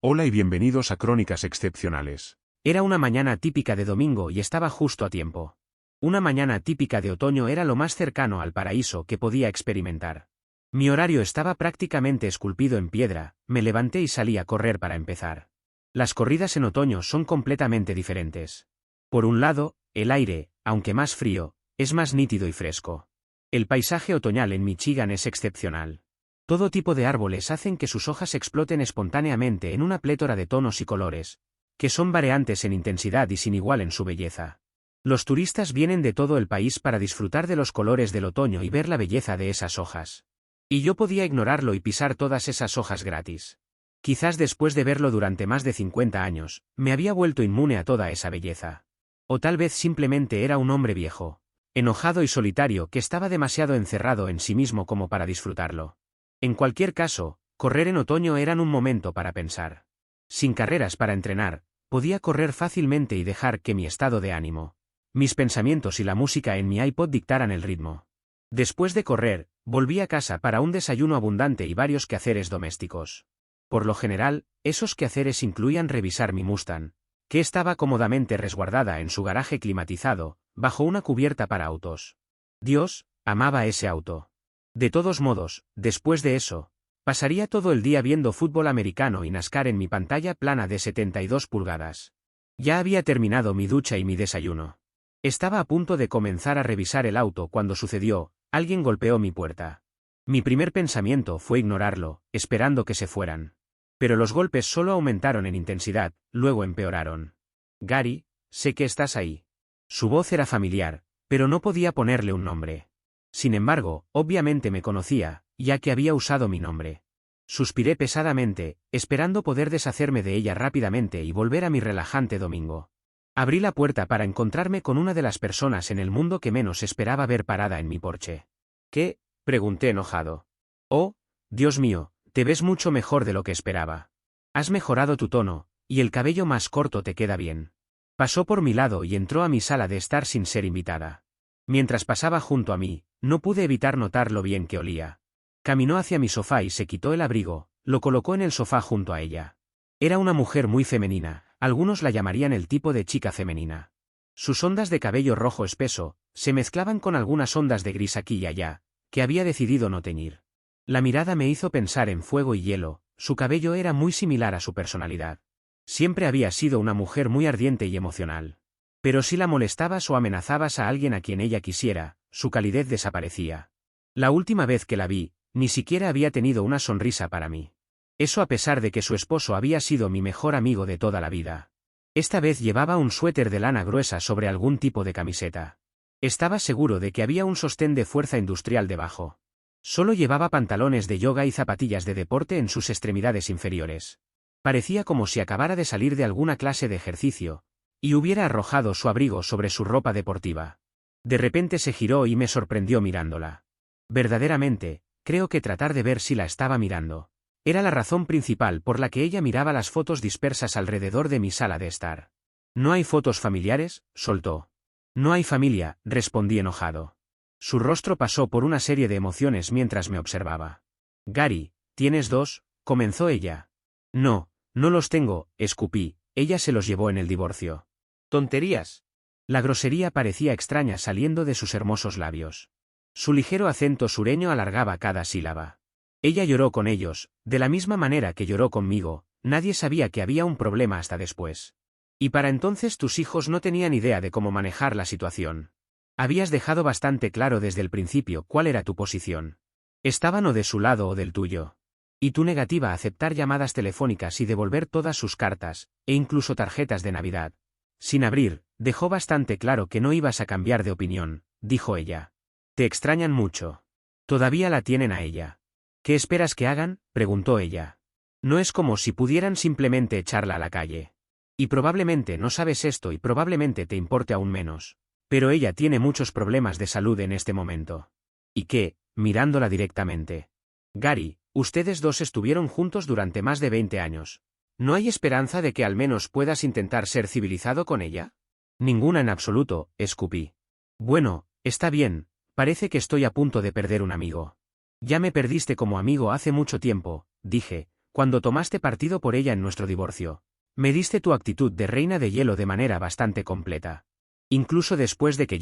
Hola y bienvenidos a Crónicas Excepcionales. Era una mañana típica de domingo y estaba justo a tiempo. Una mañana típica de otoño era lo más cercano al paraíso que podía experimentar. Mi horario estaba prácticamente esculpido en piedra, me levanté y salí a correr para empezar. Las corridas en otoño son completamente diferentes. Por un lado, el aire, aunque más frío, es más nítido y fresco. El paisaje otoñal en Michigan es excepcional. Todo tipo de árboles hacen que sus hojas exploten espontáneamente en una plétora de tonos y colores, que son variantes en intensidad y sin igual en su belleza. Los turistas vienen de todo el país para disfrutar de los colores del otoño y ver la belleza de esas hojas. Y yo podía ignorarlo y pisar todas esas hojas gratis. Quizás después de verlo durante más de 50 años, me había vuelto inmune a toda esa belleza. O tal vez simplemente era un hombre viejo, enojado y solitario que estaba demasiado encerrado en sí mismo como para disfrutarlo. En cualquier caso, correr en otoño era un momento para pensar. Sin carreras para entrenar, podía correr fácilmente y dejar que mi estado de ánimo, mis pensamientos y la música en mi iPod dictaran el ritmo. Después de correr, volví a casa para un desayuno abundante y varios quehaceres domésticos. Por lo general, esos quehaceres incluían revisar mi Mustang, que estaba cómodamente resguardada en su garaje climatizado, bajo una cubierta para autos. Dios, amaba ese auto. De todos modos, después de eso, pasaría todo el día viendo fútbol americano y NASCAR en mi pantalla plana de 72 pulgadas. Ya había terminado mi ducha y mi desayuno. Estaba a punto de comenzar a revisar el auto cuando sucedió, alguien golpeó mi puerta. Mi primer pensamiento fue ignorarlo, esperando que se fueran. Pero los golpes solo aumentaron en intensidad, luego empeoraron. Gary, sé que estás ahí. Su voz era familiar, pero no podía ponerle un nombre. Sin embargo, obviamente me conocía, ya que había usado mi nombre. Suspiré pesadamente, esperando poder deshacerme de ella rápidamente y volver a mi relajante domingo. Abrí la puerta para encontrarme con una de las personas en el mundo que menos esperaba ver parada en mi porche. ¿Qué? Pregunté enojado. Oh, Dios mío, te ves mucho mejor de lo que esperaba. Has mejorado tu tono, y el cabello más corto te queda bien. Pasó por mi lado y entró a mi sala de estar sin ser invitada. Mientras pasaba junto a mí, no pude evitar notar lo bien que olía. Caminó hacia mi sofá y se quitó el abrigo, lo colocó en el sofá junto a ella. Era una mujer muy femenina, algunos la llamarían el tipo de chica femenina. Sus ondas de cabello rojo espeso, se mezclaban con algunas ondas de gris aquí y allá, que había decidido no teñir. La mirada me hizo pensar en fuego y hielo, su cabello era muy similar a su personalidad. Siempre había sido una mujer muy ardiente y emocional. Pero si la molestabas o amenazabas a alguien a quien ella quisiera, su calidez desaparecía. La última vez que la vi, ni siquiera había tenido una sonrisa para mí. Eso a pesar de que su esposo había sido mi mejor amigo de toda la vida. Esta vez llevaba un suéter de lana gruesa sobre algún tipo de camiseta. Estaba seguro de que había un sostén de fuerza industrial debajo. Solo llevaba pantalones de yoga y zapatillas de deporte en sus extremidades inferiores. Parecía como si acabara de salir de alguna clase de ejercicio, y hubiera arrojado su abrigo sobre su ropa deportiva. De repente se giró y me sorprendió mirándola. Verdaderamente, creo que tratar de ver si la estaba mirando era la razón principal por la que ella miraba las fotos dispersas alrededor de mi sala de estar. ¿No hay fotos familiares?, soltó. No hay familia, respondí enojado. Su rostro pasó por una serie de emociones mientras me observaba. Gary, ¿tienes dos?, comenzó ella. No, no los tengo, escupí, ella se los llevó en el divorcio. Tonterías. La grosería parecía extraña saliendo de sus hermosos labios. Su ligero acento sureño alargaba cada sílaba. Ella lloró con ellos, de la misma manera que lloró conmigo, nadie sabía que había un problema hasta después. Y para entonces tus hijos no tenían idea de cómo manejar la situación. Habías dejado bastante claro desde el principio cuál era tu posición. Estaban o de su lado o del tuyo. Y tu negativa a aceptar llamadas telefónicas y devolver todas sus cartas, e incluso tarjetas de Navidad, sin abrir, dejó bastante claro que no ibas a cambiar de opinión, dijo ella. Te extrañan mucho. Todavía la tienen a ella. ¿Qué esperas que hagan?, preguntó ella. No es como si pudieran simplemente echarla a la calle. Y probablemente no sabes esto y probablemente te importe aún menos. Pero ella tiene muchos problemas de salud en este momento. ¿Y qué?, mirándola directamente. Gary, ustedes dos estuvieron juntos durante más de 20 años. ¿No hay esperanza de que al menos puedas intentar ser civilizado con ella? Ninguna en absoluto, escupí. Bueno, está bien, parece que estoy a punto de perder un amigo. Ya me perdiste como amigo hace mucho tiempo, dije, cuando tomaste partido por ella en nuestro divorcio. Me diste tu actitud de reina de hielo de manera bastante completa. Incluso después de que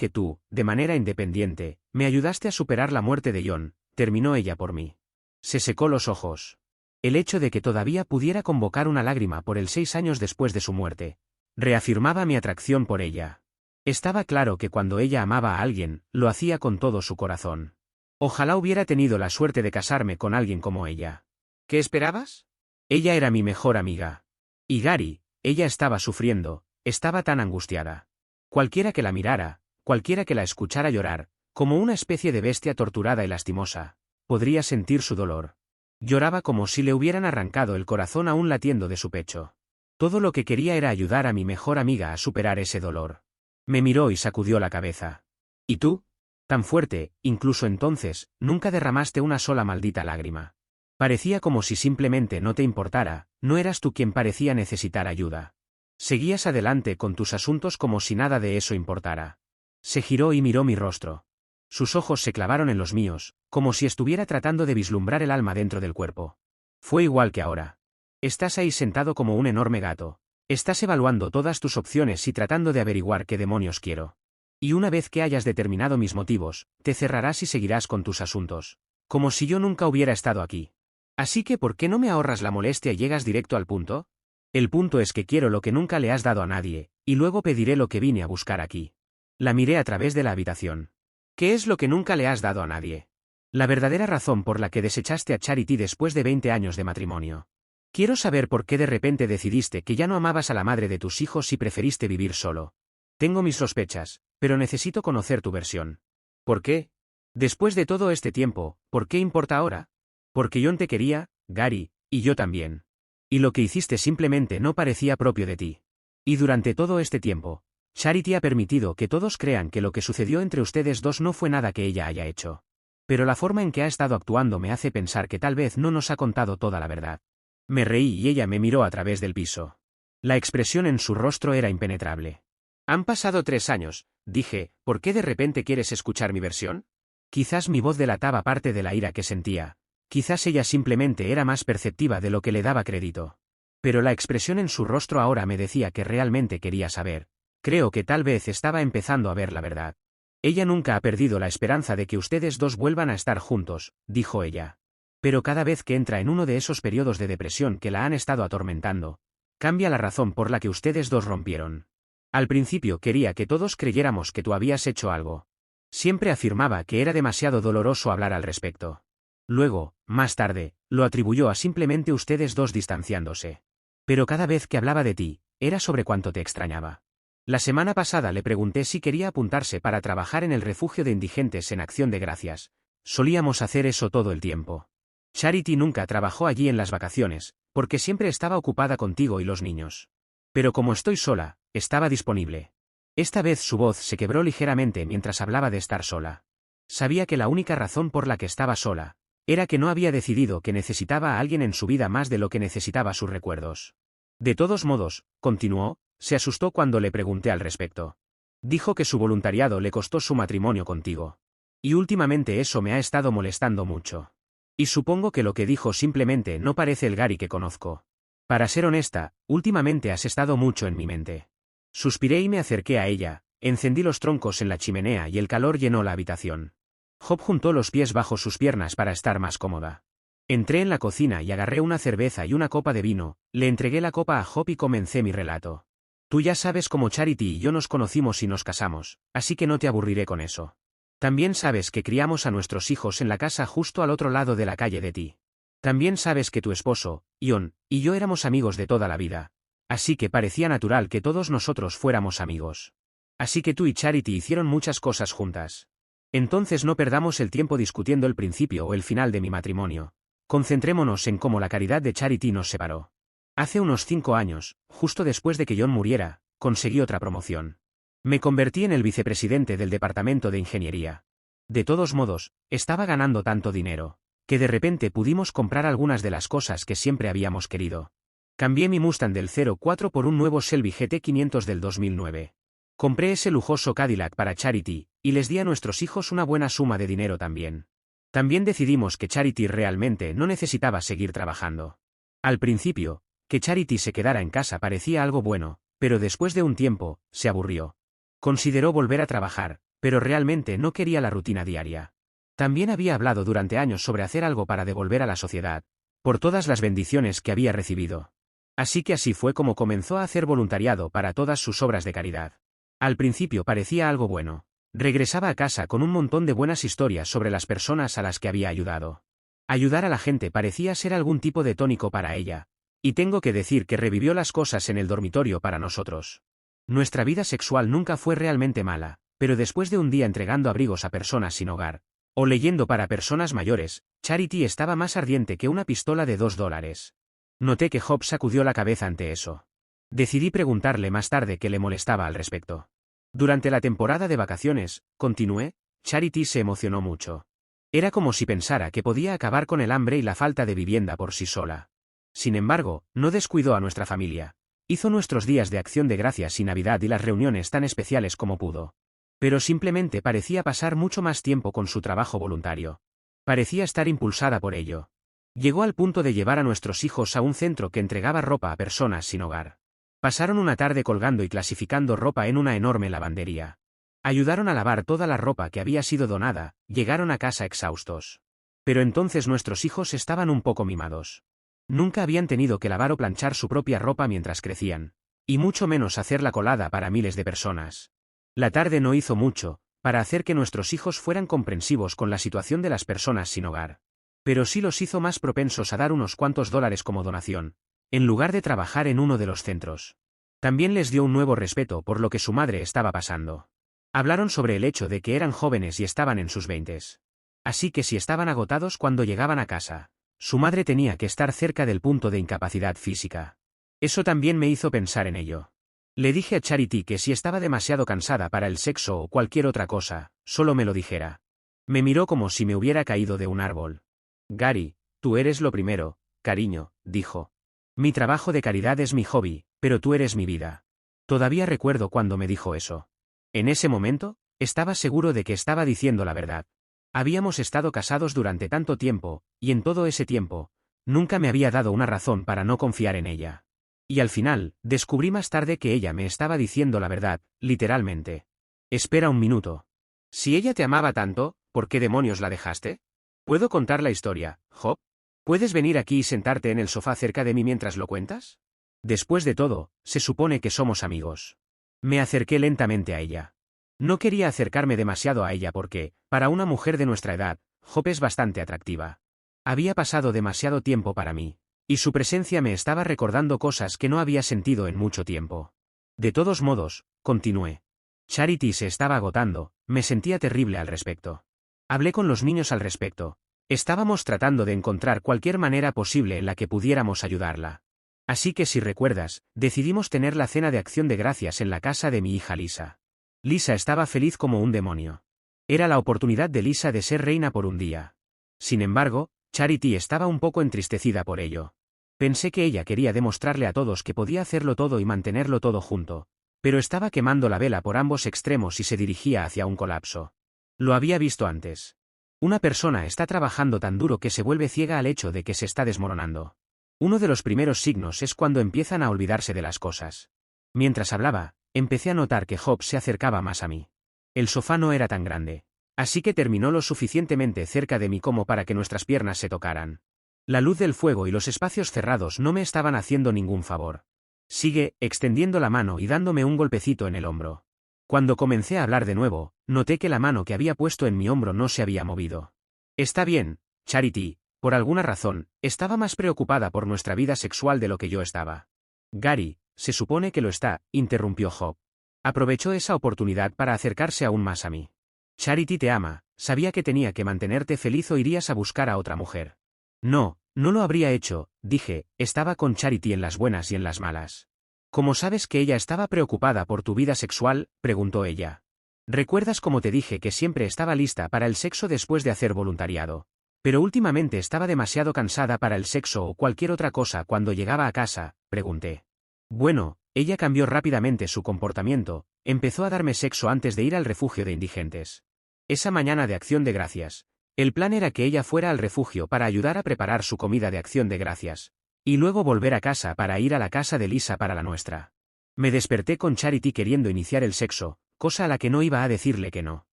tú, de manera independiente, me ayudaste a superar la muerte de John, terminó ella por mí. Se secó los ojos. El hecho de que todavía pudiera convocar una lágrima por él 6 años después de su muerte, reafirmaba mi atracción por ella. Estaba claro que cuando ella amaba a alguien, lo hacía con todo su corazón. Ojalá hubiera tenido la suerte de casarme con alguien como ella. ¿Qué esperabas? Ella era mi mejor amiga. Y Gary, ella estaba sufriendo, estaba tan angustiada. Cualquiera que la mirara, cualquiera que la escuchara llorar, como una especie de bestia torturada y lastimosa, podría sentir su dolor. Lloraba como si le hubieran arrancado el corazón aún latiendo de su pecho. Todo lo que quería era ayudar a mi mejor amiga a superar ese dolor. Me miró y sacudió la cabeza. ¿Y tú? Tan fuerte, incluso entonces, nunca derramaste una sola maldita lágrima. Parecía como si simplemente no te importara, no eras tú quien parecía necesitar ayuda. Seguías adelante con tus asuntos como si nada de eso importara. Se giró y miró mi rostro. Sus ojos se clavaron en los míos, como si estuviera tratando de vislumbrar el alma dentro del cuerpo. Fue igual que ahora. Estás ahí sentado como un enorme gato. Estás evaluando todas tus opciones y tratando de averiguar qué demonios quiero. Y una vez que hayas determinado mis motivos, te cerrarás y seguirás con tus asuntos. Como si yo nunca hubiera estado aquí. Así que ¿por qué no me ahorras la molestia y llegas directo al punto? El punto es que quiero lo que nunca le has dado a nadie, y luego pediré lo que vine a buscar aquí. La miré a través de la habitación. ¿Qué es lo que nunca le has dado a nadie? La verdadera razón por la que desechaste a Charity después de 20 años de matrimonio. Quiero saber por qué de repente decidiste que ya no amabas a la madre de tus hijos y preferiste vivir solo. Tengo mis sospechas, pero necesito conocer tu versión. ¿Por qué? Después de todo este tiempo, ¿por qué importa ahora? Porque John te quería, Gary, y yo también. Y lo que hiciste simplemente no parecía propio de ti. Y durante todo este tiempo, Charity ha permitido que todos crean que lo que sucedió entre ustedes dos no fue nada que ella haya hecho. Pero la forma en que ha estado actuando me hace pensar que tal vez no nos ha contado toda la verdad. Me reí y ella me miró a través del piso. La expresión en su rostro era impenetrable. Han pasado 3 años, dije, ¿por qué de repente quieres escuchar mi versión? Quizás mi voz delataba parte de la ira que sentía. Quizás ella simplemente era más perceptiva de lo que le daba crédito. Pero la expresión en su rostro ahora me decía que realmente quería saber. Creo que tal vez estaba empezando a ver la verdad. Ella nunca ha perdido la esperanza de que ustedes dos vuelvan a estar juntos, dijo ella. Pero cada vez que entra en uno de esos periodos de depresión que la han estado atormentando, cambia la razón por la que ustedes dos rompieron. Al principio quería que todos creyéramos que tú habías hecho algo. Siempre afirmaba que era demasiado doloroso hablar al respecto. Luego, más tarde, lo atribuyó a simplemente ustedes dos distanciándose. Pero cada vez que hablaba de ti, era sobre cuánto te extrañaba. La semana pasada le pregunté si quería apuntarse para trabajar en el refugio de indigentes en Acción de Gracias. Solíamos hacer eso todo el tiempo. Charity nunca trabajó allí en las vacaciones, porque siempre estaba ocupada contigo y los niños. Pero como estoy sola, estaba disponible. Esta vez su voz se quebró ligeramente mientras hablaba de estar sola. Sabía que la única razón por la que estaba sola era que no había decidido que necesitaba a alguien en su vida más de lo que necesitaba sus recuerdos. De todos modos, continuó, se asustó cuando le pregunté al respecto. Dijo que su voluntariado le costó su matrimonio contigo. Y últimamente eso me ha estado molestando mucho. Y supongo que lo que dijo simplemente no parece el Gary que conozco. Para ser honesta, últimamente has estado mucho en mi mente. Suspiré y me acerqué a ella, encendí los troncos en la chimenea y el calor llenó la habitación. Job juntó los pies bajo sus piernas para estar más cómoda. Entré en la cocina y agarré una cerveza y una copa de vino, le entregué la copa a Job y comencé mi relato. Tú ya sabes cómo Charity y yo nos conocimos y nos casamos, así que no te aburriré con eso. También sabes que criamos a nuestros hijos en la casa justo al otro lado de la calle de ti. También sabes que tu esposo, John, y yo éramos amigos de toda la vida. Así que parecía natural que todos nosotros fuéramos amigos. Así que tú y Charity hicieron muchas cosas juntas. Entonces no perdamos el tiempo discutiendo el principio o el final de mi matrimonio. Concentrémonos en cómo la caridad de Charity nos separó. Hace unos 5 años, justo después de que John muriera, conseguí otra promoción. Me convertí en el vicepresidente del departamento de ingeniería. De todos modos, estaba ganando tanto dinero, que de repente pudimos comprar algunas de las cosas que siempre habíamos querido. Cambié mi Mustang del 04 por un nuevo Shelby GT500 del 2009. Compré ese lujoso Cadillac para Charity, y les di a nuestros hijos una buena suma de dinero también. También decidimos que Charity realmente no necesitaba seguir trabajando. Al principio, que Charity se quedara en casa parecía algo bueno, pero después de un tiempo, se aburrió. Consideró volver a trabajar, pero realmente no quería la rutina diaria. También había hablado durante años sobre hacer algo para devolver a la sociedad, por todas las bendiciones que había recibido. Así que así fue como comenzó a hacer voluntariado para todas sus obras de caridad. Al principio parecía algo bueno. Regresaba a casa con un montón de buenas historias sobre las personas a las que había ayudado. Ayudar a la gente parecía ser algún tipo de tónico para ella. Y tengo que decir que revivió las cosas en el dormitorio para nosotros. Nuestra vida sexual nunca fue realmente mala, pero después de un día entregando abrigos a personas sin hogar, o leyendo para personas mayores, Charity estaba más ardiente que una pistola de $2. Noté que Job sacudió la cabeza ante eso. Decidí preguntarle más tarde qué le molestaba al respecto. Durante la temporada de vacaciones, continué, Charity se emocionó mucho. Era como si pensara que podía acabar con el hambre y la falta de vivienda por sí sola. Sin embargo, no descuidó a nuestra familia. Hizo nuestros días de acción de gracias y Navidad y las reuniones tan especiales como pudo. Pero simplemente parecía pasar mucho más tiempo con su trabajo voluntario. Parecía estar impulsada por ello. Llegó al punto de llevar a nuestros hijos a un centro que entregaba ropa a personas sin hogar. Pasaron una tarde colgando y clasificando ropa en una enorme lavandería. Ayudaron a lavar toda la ropa que había sido donada, llegaron a casa exhaustos. Pero entonces nuestros hijos estaban un poco mimados. Nunca habían tenido que lavar o planchar su propia ropa mientras crecían, y mucho menos hacer la colada para miles de personas. La tarde no hizo mucho, para hacer que nuestros hijos fueran comprensivos con la situación de las personas sin hogar. Pero sí los hizo más propensos a dar unos cuantos dólares como donación, en lugar de trabajar en uno de los centros. También les dio un nuevo respeto por lo que su madre estaba pasando. Hablaron sobre el hecho de que eran jóvenes y estaban en sus 20s. Así que si estaban agotados cuando llegaban a casa, su madre tenía que estar cerca del punto de incapacidad física. Eso también me hizo pensar en ello. Le dije a Charity que si estaba demasiado cansada para el sexo o cualquier otra cosa, solo me lo dijera. Me miró como si me hubiera caído de un árbol. Gary, tú eres lo primero, cariño, dijo. Mi trabajo de caridad es mi hobby, pero tú eres mi vida. Todavía recuerdo cuando me dijo eso. En ese momento, estaba seguro de que estaba diciendo la verdad. Habíamos estado casados durante tanto tiempo, y en todo ese tiempo, nunca me había dado una razón para no confiar en ella. Y al final, descubrí más tarde que ella me estaba diciendo la verdad, literalmente. Espera un minuto. Si ella te amaba tanto, ¿por qué demonios la dejaste? ¿Puedo contar la historia, Job? ¿Puedes venir aquí y sentarte en el sofá cerca de mí mientras lo cuentas? Después de todo, se supone que somos amigos. Me acerqué lentamente a ella. No quería acercarme demasiado a ella porque, para una mujer de nuestra edad, Job es bastante atractiva. Había pasado demasiado tiempo para mí, y su presencia me estaba recordando cosas que no había sentido en mucho tiempo. De todos modos, continué. Charity se estaba agotando, me sentía terrible al respecto. Hablé con los niños al respecto. Estábamos tratando de encontrar cualquier manera posible en la que pudiéramos ayudarla. Así que si recuerdas, decidimos tener la cena de acción de gracias en la casa de mi hija Lisa. Lisa estaba feliz como un demonio. Era la oportunidad de Lisa de ser reina por un día. Sin embargo, Charity estaba un poco entristecida por ello. Pensé que ella quería demostrarle a todos que podía hacerlo todo y mantenerlo todo junto, pero estaba quemando la vela por ambos extremos y se dirigía hacia un colapso. Lo había visto antes. Una persona está trabajando tan duro que se vuelve ciega al hecho de que se está desmoronando. Uno de los primeros signos es cuando empiezan a olvidarse de las cosas. Mientras hablaba, empecé a notar que Job se acercaba más a mí. El sofá no era tan grande, así que terminó lo suficientemente cerca de mí como para que nuestras piernas se tocaran. La luz del fuego y los espacios cerrados no me estaban haciendo ningún favor. Sigue, extendiendo la mano y dándome un golpecito en el hombro. Cuando comencé a hablar de nuevo, noté que la mano que había puesto en mi hombro no se había movido. Está bien, Charity, por alguna razón, estaba más preocupada por nuestra vida sexual de lo que yo estaba. Gary, se supone que lo está, interrumpió Job. Aprovechó esa oportunidad para acercarse aún más a mí. Charity te ama, sabía que tenía que mantenerte feliz o irías a buscar a otra mujer. No, no lo habría hecho, dije, estaba con Charity en las buenas y en las malas. ¿Cómo sabes que ella estaba preocupada por tu vida sexual?, preguntó ella. ¿Recuerdas cómo te dije que siempre estaba lista para el sexo después de hacer voluntariado? Pero últimamente estaba demasiado cansada para el sexo o cualquier otra cosa cuando llegaba a casa, pregunté. Bueno, ella cambió rápidamente su comportamiento, empezó a darme sexo antes de ir al refugio de indigentes. Esa mañana de acción de gracias, El plan era que ella fuera al refugio para ayudar a preparar su comida de acción de gracias, y luego volver a casa para ir a la casa de Lisa para la nuestra. Me desperté con Charity queriendo iniciar el sexo, cosa a la que no iba a decirle que no.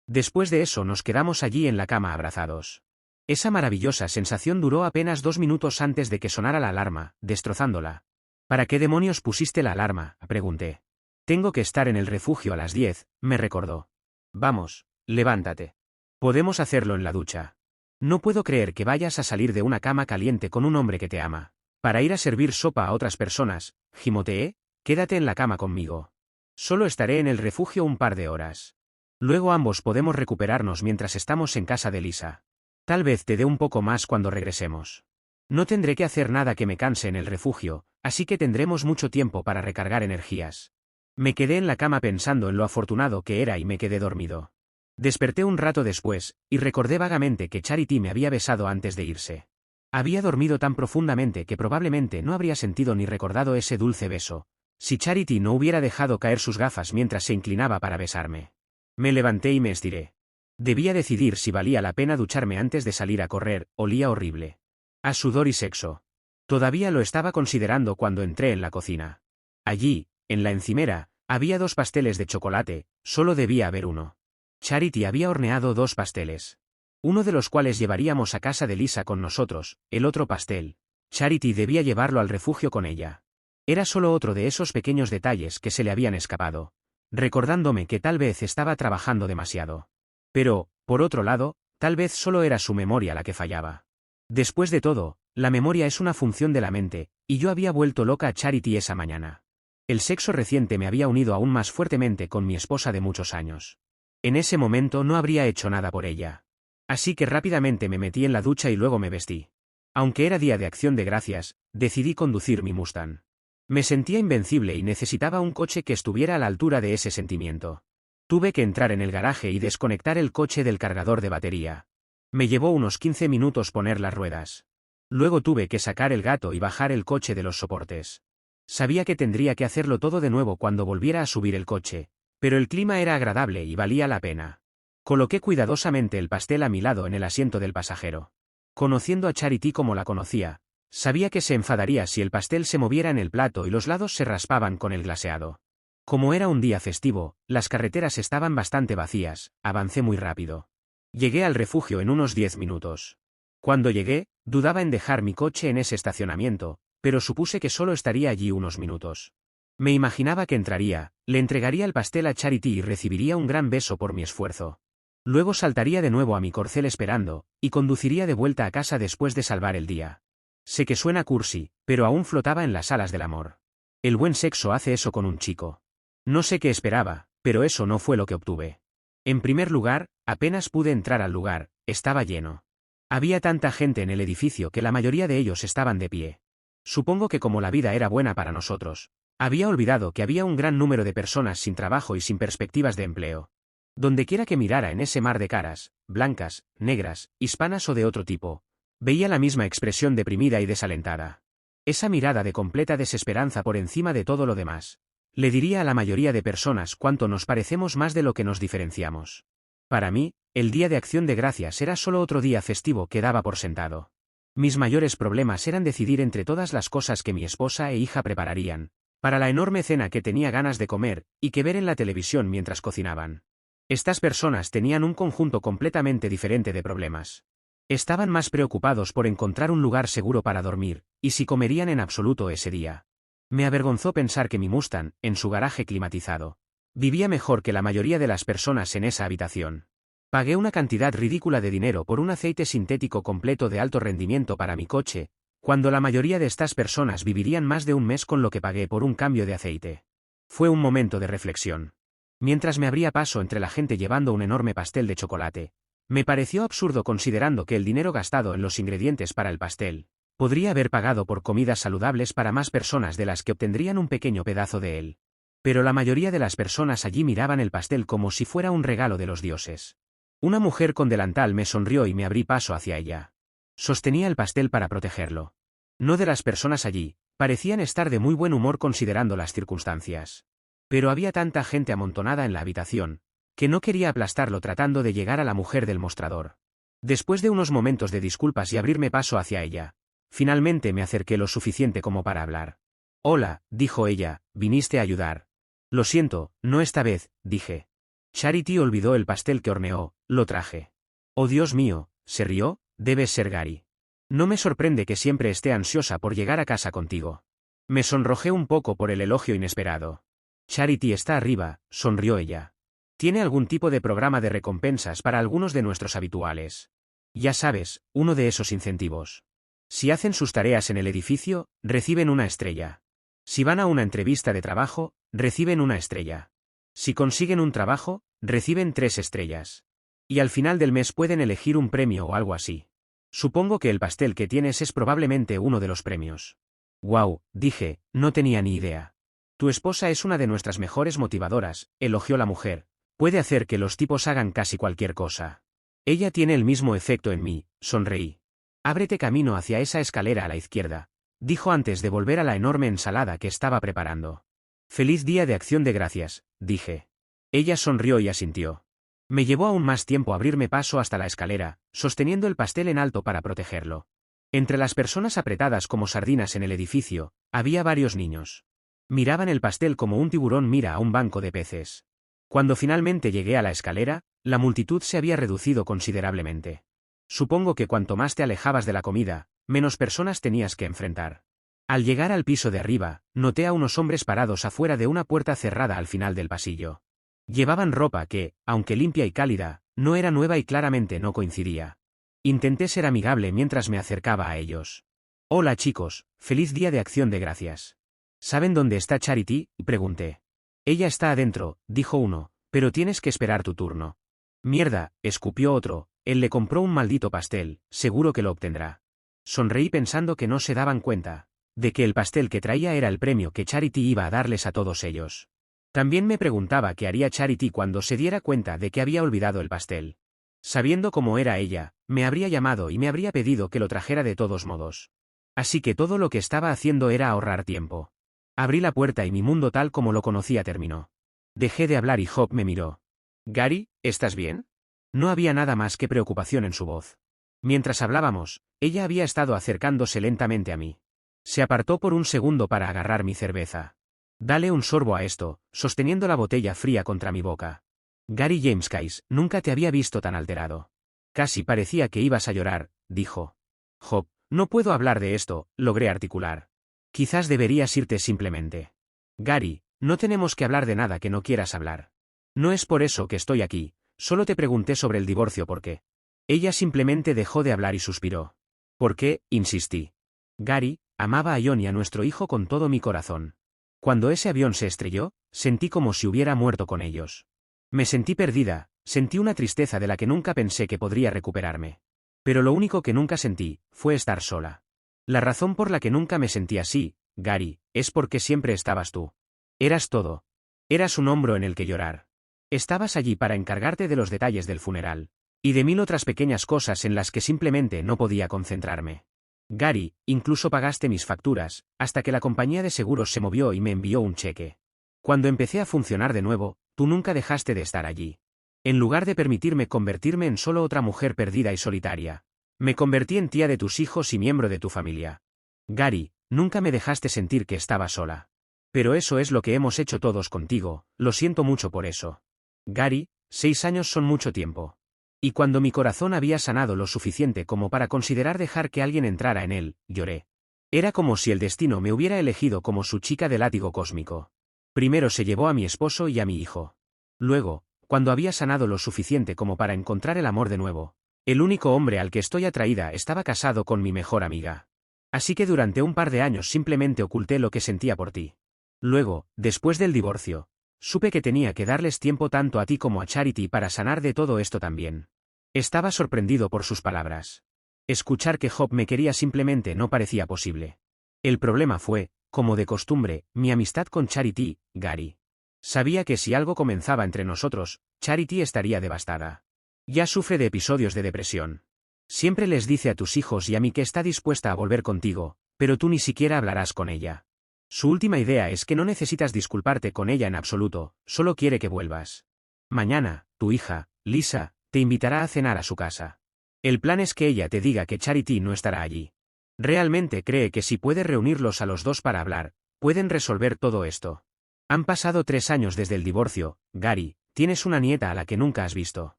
Después de eso nos quedamos allí en la cama abrazados. Esa maravillosa sensación duró apenas 2 minutos antes de que sonara la alarma, destrozándola. ¿Para qué demonios pusiste la alarma?, pregunté. Tengo que estar en el refugio a las 10, me recordó. Vamos, levántate. Podemos hacerlo en la ducha. No puedo creer que vayas a salir de una cama caliente con un hombre que te ama. Para ir a servir sopa a otras personas, gimoteé, quédate en la cama conmigo. Solo estaré en el refugio un par de horas. Luego ambos podemos recuperarnos mientras estamos en casa de Lisa. Tal vez te dé un poco más cuando regresemos. No tendré que hacer nada que me canse en el refugio, así que tendremos mucho tiempo para recargar energías. Me quedé en la cama pensando en lo afortunado que era y me quedé dormido. Desperté un rato después, y recordé vagamente que Charity me había besado antes de irse. Había dormido tan profundamente que probablemente no habría sentido ni recordado ese dulce beso, si Charity no hubiera dejado caer sus gafas mientras se inclinaba para besarme. Me levanté y me estiré. Debía decidir si valía la pena ducharme antes de salir a correr, olía horrible. A sudor y sexo. Todavía lo estaba considerando cuando entré en la cocina. Allí, en la encimera, había 2 pasteles de chocolate, solo debía haber uno. Charity había horneado 2 pasteles. Uno de los cuales llevaríamos a casa de Lisa con nosotros, el otro pastel. Charity debía llevarlo al refugio con ella. Era solo otro de esos pequeños detalles que se le habían escapado, recordándome que tal vez estaba trabajando demasiado. Pero, por otro lado, tal vez solo era su memoria la que fallaba. Después de todo, la memoria es una función de la mente, y yo había vuelto loca a Charity esa mañana. El sexo reciente me había unido aún más fuertemente con mi esposa de muchos años. En ese momento no habría hecho nada por ella. Así que rápidamente me metí en la ducha y luego me vestí. Aunque era día de acción de gracias, decidí conducir mi Mustang. Me sentía invencible y necesitaba un coche que estuviera a la altura de ese sentimiento. Tuve que entrar en el garaje y desconectar el coche del cargador de batería. Me llevó unos 15 minutos poner las ruedas. Luego tuve que sacar el gato y bajar el coche de los soportes. Sabía que tendría que hacerlo todo de nuevo cuando volviera a subir el coche, pero el clima era agradable y valía la pena. Coloqué cuidadosamente el pastel a mi lado en el asiento del pasajero. Conociendo a Charity como la conocía, sabía que se enfadaría si el pastel se moviera en el plato y los lados se raspaban con el glaseado. Como era un día festivo, las carreteras estaban bastante vacías, avancé muy rápido. Llegué al refugio en unos 10 minutos. Cuando llegué, dudaba en dejar mi coche en ese estacionamiento, pero supuse que solo estaría allí unos minutos. Me imaginaba que entraría, le entregaría el pastel a Charity y recibiría un gran beso por mi esfuerzo. Luego saltaría de nuevo a mi corcel esperando, y conduciría de vuelta a casa después de salvar el día. Sé que suena cursi, pero aún flotaba en las alas del amor. El buen sexo hace eso con un chico. No sé qué esperaba, pero eso no fue lo que obtuve. En primer lugar, apenas pude entrar al lugar, estaba lleno. Había tanta gente en el edificio que la mayoría de ellos estaban de pie. Supongo que como la vida era buena para nosotros, había olvidado que había un gran número de personas sin trabajo y sin perspectivas de empleo. Dondequiera que mirara en ese mar de caras, blancas, negras, hispanas o de otro tipo, veía la misma expresión deprimida y desalentada. Esa mirada de completa desesperanza por encima de todo lo demás. Le diría a la mayoría de personas cuánto nos parecemos más de lo que nos diferenciamos. Para mí, el Día de Acción de Gracias era solo otro día festivo que daba por sentado. Mis mayores problemas eran decidir entre todas las cosas que mi esposa e hija prepararían, para la enorme cena que tenía ganas de comer, y que ver en la televisión mientras cocinaban. Estas personas tenían un conjunto completamente diferente de problemas. Estaban más preocupados por encontrar un lugar seguro para dormir, y si comerían en absoluto ese día. Me avergonzó pensar que mi Mustang, en su garaje climatizado, vivía mejor que la mayoría de las personas en esa habitación. Pagué una cantidad ridícula de dinero por un aceite sintético completo de alto rendimiento para mi coche, cuando la mayoría de estas personas vivirían más de un mes con lo que pagué por un cambio de aceite. Fue un momento de reflexión. Mientras me abría paso entre la gente llevando un enorme pastel de chocolate, me pareció absurdo considerando que el dinero gastado en los ingredientes para el pastel podría haber pagado por comidas saludables para más personas de las que obtendrían un pequeño pedazo de él. Pero la mayoría de las personas allí miraban el pastel como si fuera un regalo de los dioses. Una mujer con delantal me sonrió y me abrí paso hacia ella. Sostenía el pastel para protegerlo. No de las personas allí, parecían estar de muy buen humor considerando las circunstancias. Pero había tanta gente amontonada en la habitación, que no quería aplastarlo tratando de llegar a la mujer del mostrador. Después de unos momentos de disculpas y abrirme paso hacia ella, finalmente me acerqué lo suficiente como para hablar. Hola, dijo ella, ¿viniste a ayudar? Lo siento, no esta vez, dije. Charity olvidó el pastel que horneó, lo traje. Oh Dios mío, se rió, debes ser Gary. No me sorprende que siempre esté ansiosa por llegar a casa contigo. Me sonrojé un poco por el elogio inesperado. Charity está arriba, sonrió ella. Tiene algún tipo de programa de recompensas para algunos de nuestros habituales. Ya sabes, uno de esos incentivos. Si hacen sus tareas en el edificio, reciben una estrella. Si van a una entrevista de trabajo, reciben una estrella. Si consiguen un trabajo, reciben 3 estrellas. Y al final del mes pueden elegir un premio o algo así. Supongo que el pastel que tienes es probablemente uno de los premios. Wow, dije, no tenía ni idea. Tu esposa es una de nuestras mejores motivadoras, elogió la mujer. Puede hacer que los tipos hagan casi cualquier cosa. Ella tiene el mismo efecto en mí, sonreí. Ábrete camino hacia esa escalera a la izquierda, dijo antes de volver a la enorme ensalada que estaba preparando. Feliz día de Acción de Gracias, dije. Ella sonrió y asintió. Me llevó aún más tiempo abrirme paso hasta la escalera, sosteniendo el pastel en alto para protegerlo. Entre las personas apretadas como sardinas en el edificio, había varios niños. Miraban el pastel como un tiburón mira a un banco de peces. Cuando finalmente llegué a la escalera, la multitud se había reducido considerablemente. Supongo que cuanto más te alejabas de la comida, menos personas tenías que enfrentar. Al llegar al piso de arriba, noté a unos hombres parados afuera de una puerta cerrada al final del pasillo. Llevaban ropa que, aunque limpia y cálida, no era nueva y claramente no coincidía. Intenté ser amigable mientras me acercaba a ellos. Hola chicos, feliz día de Acción de Gracias. ¿Saben dónde está Charity?, pregunté. Ella está adentro, dijo uno, pero tienes que esperar tu turno. Mierda, escupió otro, él le compró un maldito pastel, seguro que lo obtendrá. Sonreí pensando que no se daban cuenta de que el pastel que traía era el premio que Charity iba a darles a todos ellos. También me preguntaba qué haría Charity cuando se diera cuenta de que había olvidado el pastel. Sabiendo cómo era ella, me habría llamado y me habría pedido que lo trajera de todos modos. Así que todo lo que estaba haciendo era ahorrar tiempo. Abrí la puerta y mi mundo tal como lo conocía terminó. Dejé de hablar y Hop me miró. Gary, ¿estás bien? No había nada más que preocupación en su voz. Mientras hablábamos, ella había estado acercándose lentamente a mí. Se apartó por un segundo para agarrar mi cerveza. Dale un sorbo a esto, sosteniendo la botella fría contra mi boca. Gary James Case, nunca te había visto tan alterado. Casi parecía que ibas a llorar, dijo. Hop, no puedo hablar de esto, logré articular. Quizás deberías irte simplemente. Gary, no tenemos que hablar de nada que no quieras hablar. No es por eso que estoy aquí, solo te pregunté sobre el divorcio porque. Ella simplemente dejó de hablar y suspiró. ¿Por qué?, insistí. Gary, amaba a John y a nuestro hijo con todo mi corazón. Cuando ese avión se estrelló, sentí como si hubiera muerto con ellos. Me sentí perdida, sentí una tristeza de la que nunca pensé que podría recuperarme. Pero lo único que nunca sentí, fue estar sola. La razón por la que nunca me sentí así, Gary, es porque siempre estabas tú. Eras todo. Eras un hombro en el que llorar. Estabas allí para encargarte de los detalles del funeral. Y de 1000 otras pequeñas cosas en las que simplemente no podía concentrarme. Gary, incluso pagaste mis facturas, hasta que la compañía de seguros se movió y me envió un cheque. Cuando empecé a funcionar de nuevo, tú nunca dejaste de estar allí. En lugar de permitirme convertirme en solo otra mujer perdida y solitaria, me convertí en tía de tus hijos y miembro de tu familia. Gary, nunca me dejaste sentir que estaba sola. Pero eso es lo que hemos hecho todos contigo, lo siento mucho por eso. Gary, 6 años son mucho tiempo. Y cuando mi corazón había sanado lo suficiente como para considerar dejar que alguien entrara en él, lloré. Era como si el destino me hubiera elegido como su chica de látigo cósmico. Primero se llevó a mi esposo y a mi hijo. Luego, cuando había sanado lo suficiente como para encontrar el amor de nuevo, el único hombre al que estoy atraída estaba casado con mi mejor amiga. Así que durante un par de años simplemente oculté lo que sentía por ti. Luego, después del divorcio, supe que tenía que darles tiempo tanto a ti como a Charity para sanar de todo esto también. Estaba sorprendido por sus palabras. Escuchar que Hop me quería simplemente no parecía posible. El problema fue, como de costumbre, mi amistad con Charity, Gary. Sabía que si algo comenzaba entre nosotros, Charity estaría devastada. Ya sufre de episodios de depresión. Siempre les dice a tus hijos y a mí que está dispuesta a volver contigo, pero tú ni siquiera hablarás con ella. Su última idea es que no necesitas disculparte con ella en absoluto, solo quiere que vuelvas. Mañana, tu hija, Lisa, te invitará a cenar a su casa. El plan es que ella te diga que Charity no estará allí. Realmente cree que si puede reunirlos a los dos para hablar, pueden resolver todo esto. Han pasado 3 años desde el divorcio, Gary, tienes una nieta a la que nunca has visto.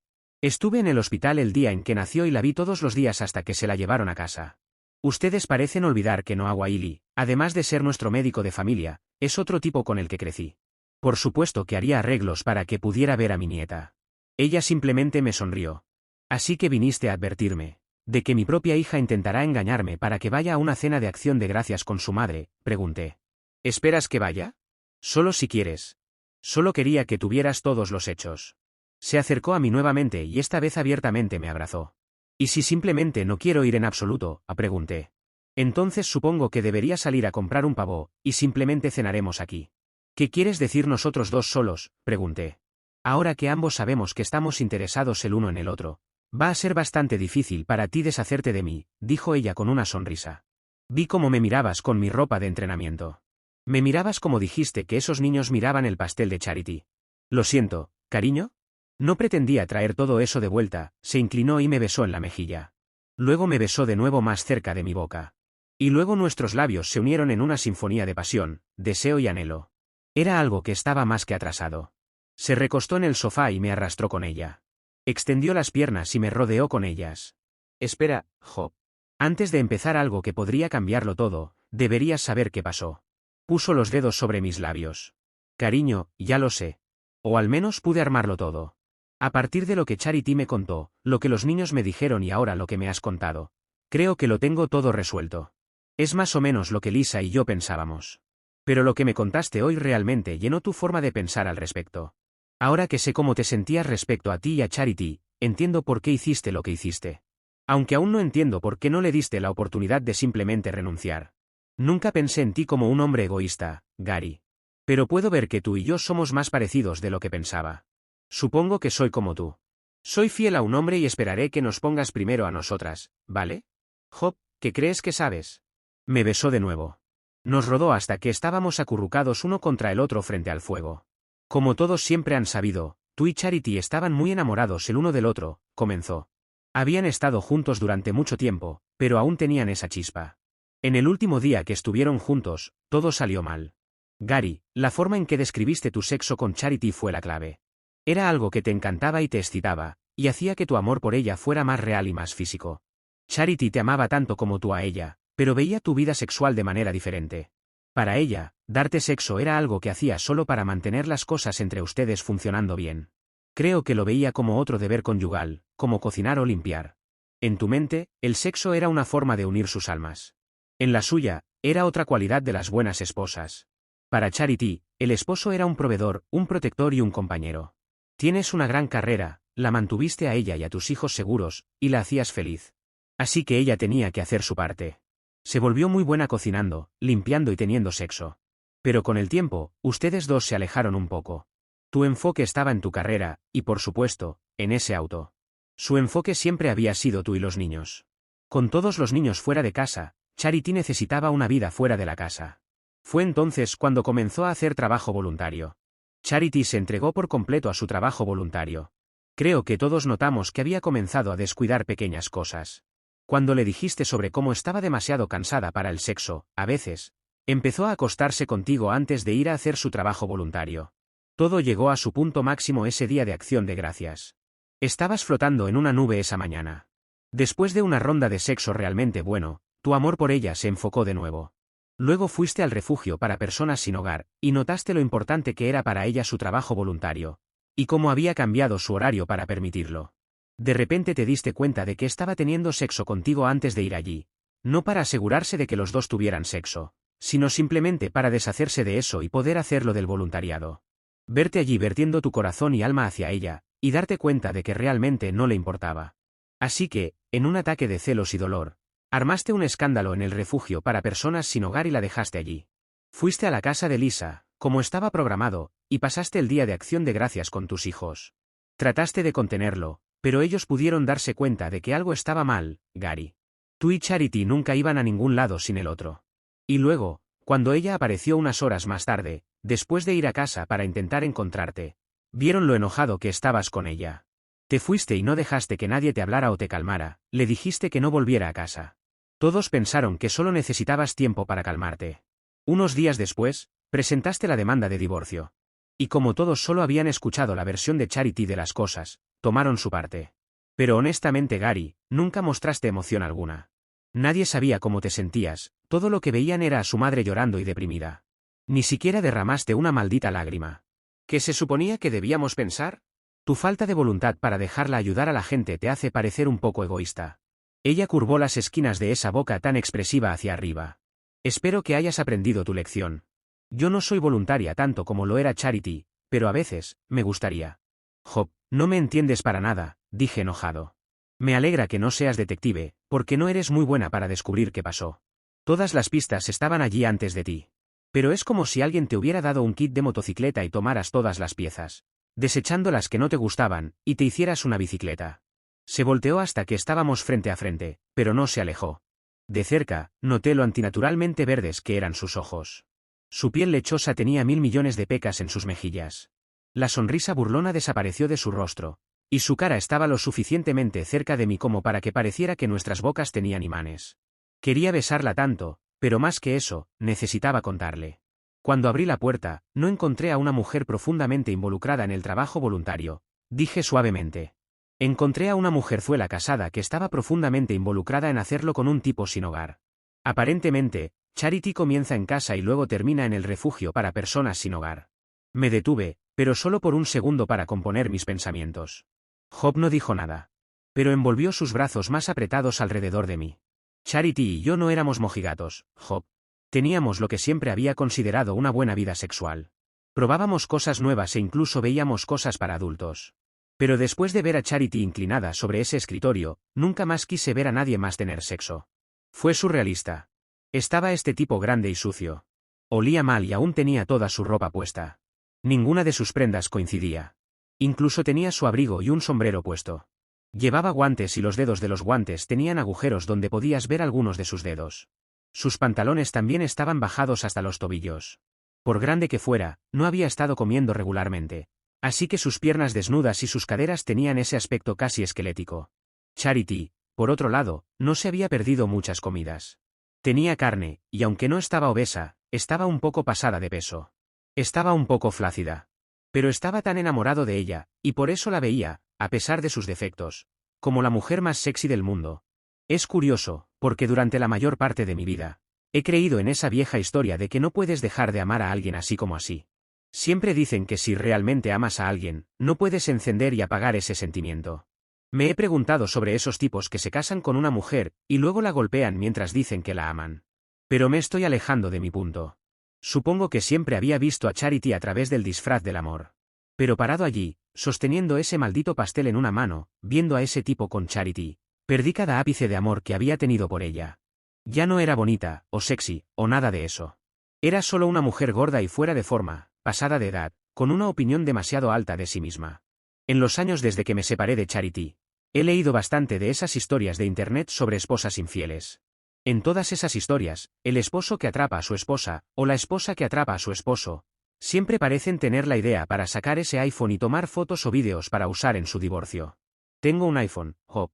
Estuve en el hospital el día en que nació y la vi todos los días hasta que se la llevaron a casa. Ustedes parecen olvidar que Noah Wiley, además de ser nuestro médico de familia, es otro tipo con el que crecí. Por supuesto que haría arreglos para que pudiera ver a mi nieta. Ella simplemente me sonrió. Así que viniste a advertirme de que mi propia hija intentará engañarme para que vaya a una cena de acción de gracias con su madre, pregunté. ¿Esperas que vaya? Solo si quieres. Solo quería que tuvieras todos los hechos. Se acercó a mí nuevamente y esta vez abiertamente me abrazó. ¿Y si simplemente no quiero ir en absoluto?, pregunté. Entonces supongo que debería salir a comprar un pavo, y simplemente cenaremos aquí. ¿Qué quieres decir nosotros dos solos?, pregunté. Ahora que ambos sabemos que estamos interesados el uno en el otro, va a ser bastante difícil para ti deshacerte de mí, dijo ella con una sonrisa. Vi cómo me mirabas con mi ropa de entrenamiento. Me mirabas como dijiste que esos niños miraban el pastel de Charity. Lo siento, cariño. No pretendía traer todo eso de vuelta, se inclinó y me besó en la mejilla. Luego me besó de nuevo más cerca de mi boca. Y luego nuestros labios se unieron en una sinfonía de pasión, deseo y anhelo. Era algo que estaba más que atrasado. Se recostó en el sofá y me arrastró con ella. Extendió las piernas y me rodeó con ellas. Espera, Job. Antes de empezar algo que podría cambiarlo todo, deberías saber qué pasó. Puso los dedos sobre mis labios. Cariño, ya lo sé. O al menos pude armarlo todo. A partir de lo que Charity me contó, lo que los niños me dijeron y ahora lo que me has contado, creo que lo tengo todo resuelto. Es más o menos lo que Lisa y yo pensábamos. Pero lo que me contaste hoy realmente llenó tu forma de pensar al respecto. Ahora que sé cómo te sentías respecto a ti y a Charity, entiendo por qué hiciste lo que hiciste. Aunque aún no entiendo por qué no le diste la oportunidad de simplemente renunciar. Nunca pensé en ti como un hombre egoísta, Gary. Pero puedo ver que tú y yo somos más parecidos de lo que pensaba. Supongo que soy como tú. Soy fiel a un hombre y esperaré que nos pongas primero a nosotras, ¿vale? Job, ¿qué crees que sabes? Me besó de nuevo. Nos rodó hasta que estábamos acurrucados uno contra el otro frente al fuego. Como todos siempre han sabido, tú y Charity estaban muy enamorados el uno del otro, comenzó. Habían estado juntos durante mucho tiempo, pero aún tenían esa chispa. En el último día que estuvieron juntos, todo salió mal. Gary, la forma en que describiste tu sexo con Charity fue la clave. Era algo que te encantaba y te excitaba, y hacía que tu amor por ella fuera más real y más físico. Charity te amaba tanto como tú a ella, pero veía tu vida sexual de manera diferente. Para ella, darte sexo era algo que hacía solo para mantener las cosas entre ustedes funcionando bien. Creo que lo veía como otro deber conyugal, como cocinar o limpiar. En tu mente, el sexo era una forma de unir sus almas. En la suya, era otra cualidad de las buenas esposas. Para Charity, el esposo era un proveedor, un protector y un compañero. Tienes una gran carrera, la mantuviste a ella y a tus hijos seguros, y la hacías feliz. Así que ella tenía que hacer su parte. Se volvió muy buena cocinando, limpiando y teniendo sexo. Pero con el tiempo, ustedes dos se alejaron un poco. Tu enfoque estaba en tu carrera, y por supuesto, en ese auto. Su enfoque siempre había sido tú y los niños. Con todos los niños fuera de casa, Charity necesitaba una vida fuera de la casa. Fue entonces cuando comenzó a hacer trabajo voluntario. Charity se entregó por completo a su trabajo voluntario. Creo que todos notamos que había comenzado a descuidar pequeñas cosas. Cuando le dijiste sobre cómo estaba demasiado cansada para el sexo, a veces, empezó a acostarse contigo antes de ir a hacer su trabajo voluntario. Todo llegó a su punto máximo ese día de acción de gracias. Estabas flotando en una nube esa mañana. Después de una ronda de sexo realmente bueno, tu amor por ella se enfocó de nuevo. Luego fuiste al refugio para personas sin hogar, y notaste lo importante que era para ella su trabajo voluntario, y cómo había cambiado su horario para permitirlo. De repente te diste cuenta de que estaba teniendo sexo contigo antes de ir allí, no para asegurarse de que los dos tuvieran sexo, sino simplemente para deshacerse de eso y poder hacerlo del voluntariado. Verte allí vertiendo tu corazón y alma hacia ella, y darte cuenta de que realmente no le importaba. Así que, en un ataque de celos y dolor, armaste un escándalo en el refugio para personas sin hogar y la dejaste allí. Fuiste a la casa de Lisa, como estaba programado, y pasaste el día de acción de gracias con tus hijos. Trataste de contenerlo, pero ellos pudieron darse cuenta de que algo estaba mal, Gary. Tú y Charity nunca iban a ningún lado sin el otro. Y luego, cuando ella apareció unas horas más tarde, después de ir a casa para intentar encontrarte, vieron lo enojado que estabas con ella. Te fuiste y no dejaste que nadie te hablara o te calmara, le dijiste que no volviera a casa. Todos pensaron que solo necesitabas tiempo para calmarte. Unos días después, presentaste la demanda de divorcio. Y como todos solo habían escuchado la versión de Charity de las cosas, tomaron su parte. Pero honestamente, Gary, nunca mostraste emoción alguna. Nadie sabía cómo te sentías, todo lo que veían era a su madre llorando y deprimida. Ni siquiera derramaste una maldita lágrima. ¿Qué se suponía que debíamos pensar? Tu falta de voluntad para dejarla ayudar a la gente te hace parecer un poco egoísta. Ella curvó las esquinas de esa boca tan expresiva hacia arriba. Espero que hayas aprendido tu lección. Yo no soy voluntaria tanto como lo era Charity, pero a veces, me gustaría. Job, no me entiendes para nada, dije enojado. Me alegra que no seas detective, porque no eres muy buena para descubrir qué pasó. Todas las pistas estaban allí antes de ti. Pero es como si alguien te hubiera dado un kit de motocicleta y tomaras todas las piezas, desechando las que no te gustaban, y te hicieras una bicicleta. Se volteó hasta que estábamos frente a frente, pero no se alejó. De cerca, noté lo antinaturalmente verdes que eran sus ojos. Su piel lechosa tenía 1000 millones de pecas en sus mejillas. La sonrisa burlona desapareció de su rostro, y su cara estaba lo suficientemente cerca de mí como para que pareciera que nuestras bocas tenían imanes. Quería besarla tanto, pero más que eso, necesitaba contarle. Cuando abrí la puerta, no encontré a una mujer profundamente involucrada en el trabajo voluntario, dije suavemente. Encontré a una mujerzuela casada que estaba profundamente involucrada en hacerlo con un tipo sin hogar. Aparentemente, Charity comienza en casa y luego termina en el refugio para personas sin hogar. Me detuve, pero solo por un segundo para componer mis pensamientos. Job no dijo nada. Pero envolvió sus brazos más apretados alrededor de mí. Charity y yo no éramos mojigatos, Job. Teníamos lo que siempre había considerado una buena vida sexual. Probábamos cosas nuevas e incluso veíamos cosas para adultos. Pero después de ver a Charity inclinada sobre ese escritorio, nunca más quise ver a nadie más tener sexo. Fue surrealista. Estaba este tipo grande y sucio. Olía mal y aún tenía toda su ropa puesta. Ninguna de sus prendas coincidía. Incluso tenía su abrigo y un sombrero puesto. Llevaba guantes y los dedos de los guantes tenían agujeros donde podías ver algunos de sus dedos. Sus pantalones también estaban bajados hasta los tobillos. Por grande que fuera, no había estado comiendo regularmente. Así que sus piernas desnudas y sus caderas tenían ese aspecto casi esquelético. Charity, por otro lado, no se había perdido muchas comidas. Tenía carne, y aunque no estaba obesa, estaba un poco pasada de peso. Estaba un poco flácida. Pero estaba tan enamorado de ella, y por eso la veía, a pesar de sus defectos, como la mujer más sexy del mundo. Es curioso, porque durante la mayor parte de mi vida, he creído en esa vieja historia de que no puedes dejar de amar a alguien así como así. Siempre dicen que si realmente amas a alguien, no puedes encender y apagar ese sentimiento. Me he preguntado sobre esos tipos que se casan con una mujer, y luego la golpean mientras dicen que la aman. Pero me estoy alejando de mi punto. Supongo que siempre había visto a Charity a través del disfraz del amor. Pero parado allí, sosteniendo ese maldito pastel en una mano, viendo a ese tipo con Charity, perdí cada ápice de amor que había tenido por ella. Ya no era bonita, o sexy, o nada de eso. Era solo una mujer gorda y fuera de forma, pasada de edad, con una opinión demasiado alta de sí misma. En los años desde que me separé de Charity, he leído bastante de esas historias de internet sobre esposas infieles. En todas esas historias, el esposo que atrapa a su esposa, o la esposa que atrapa a su esposo, siempre parecen tener la idea para sacar ese iPhone y tomar fotos o vídeos para usar en su divorcio. Tengo un iPhone, Job.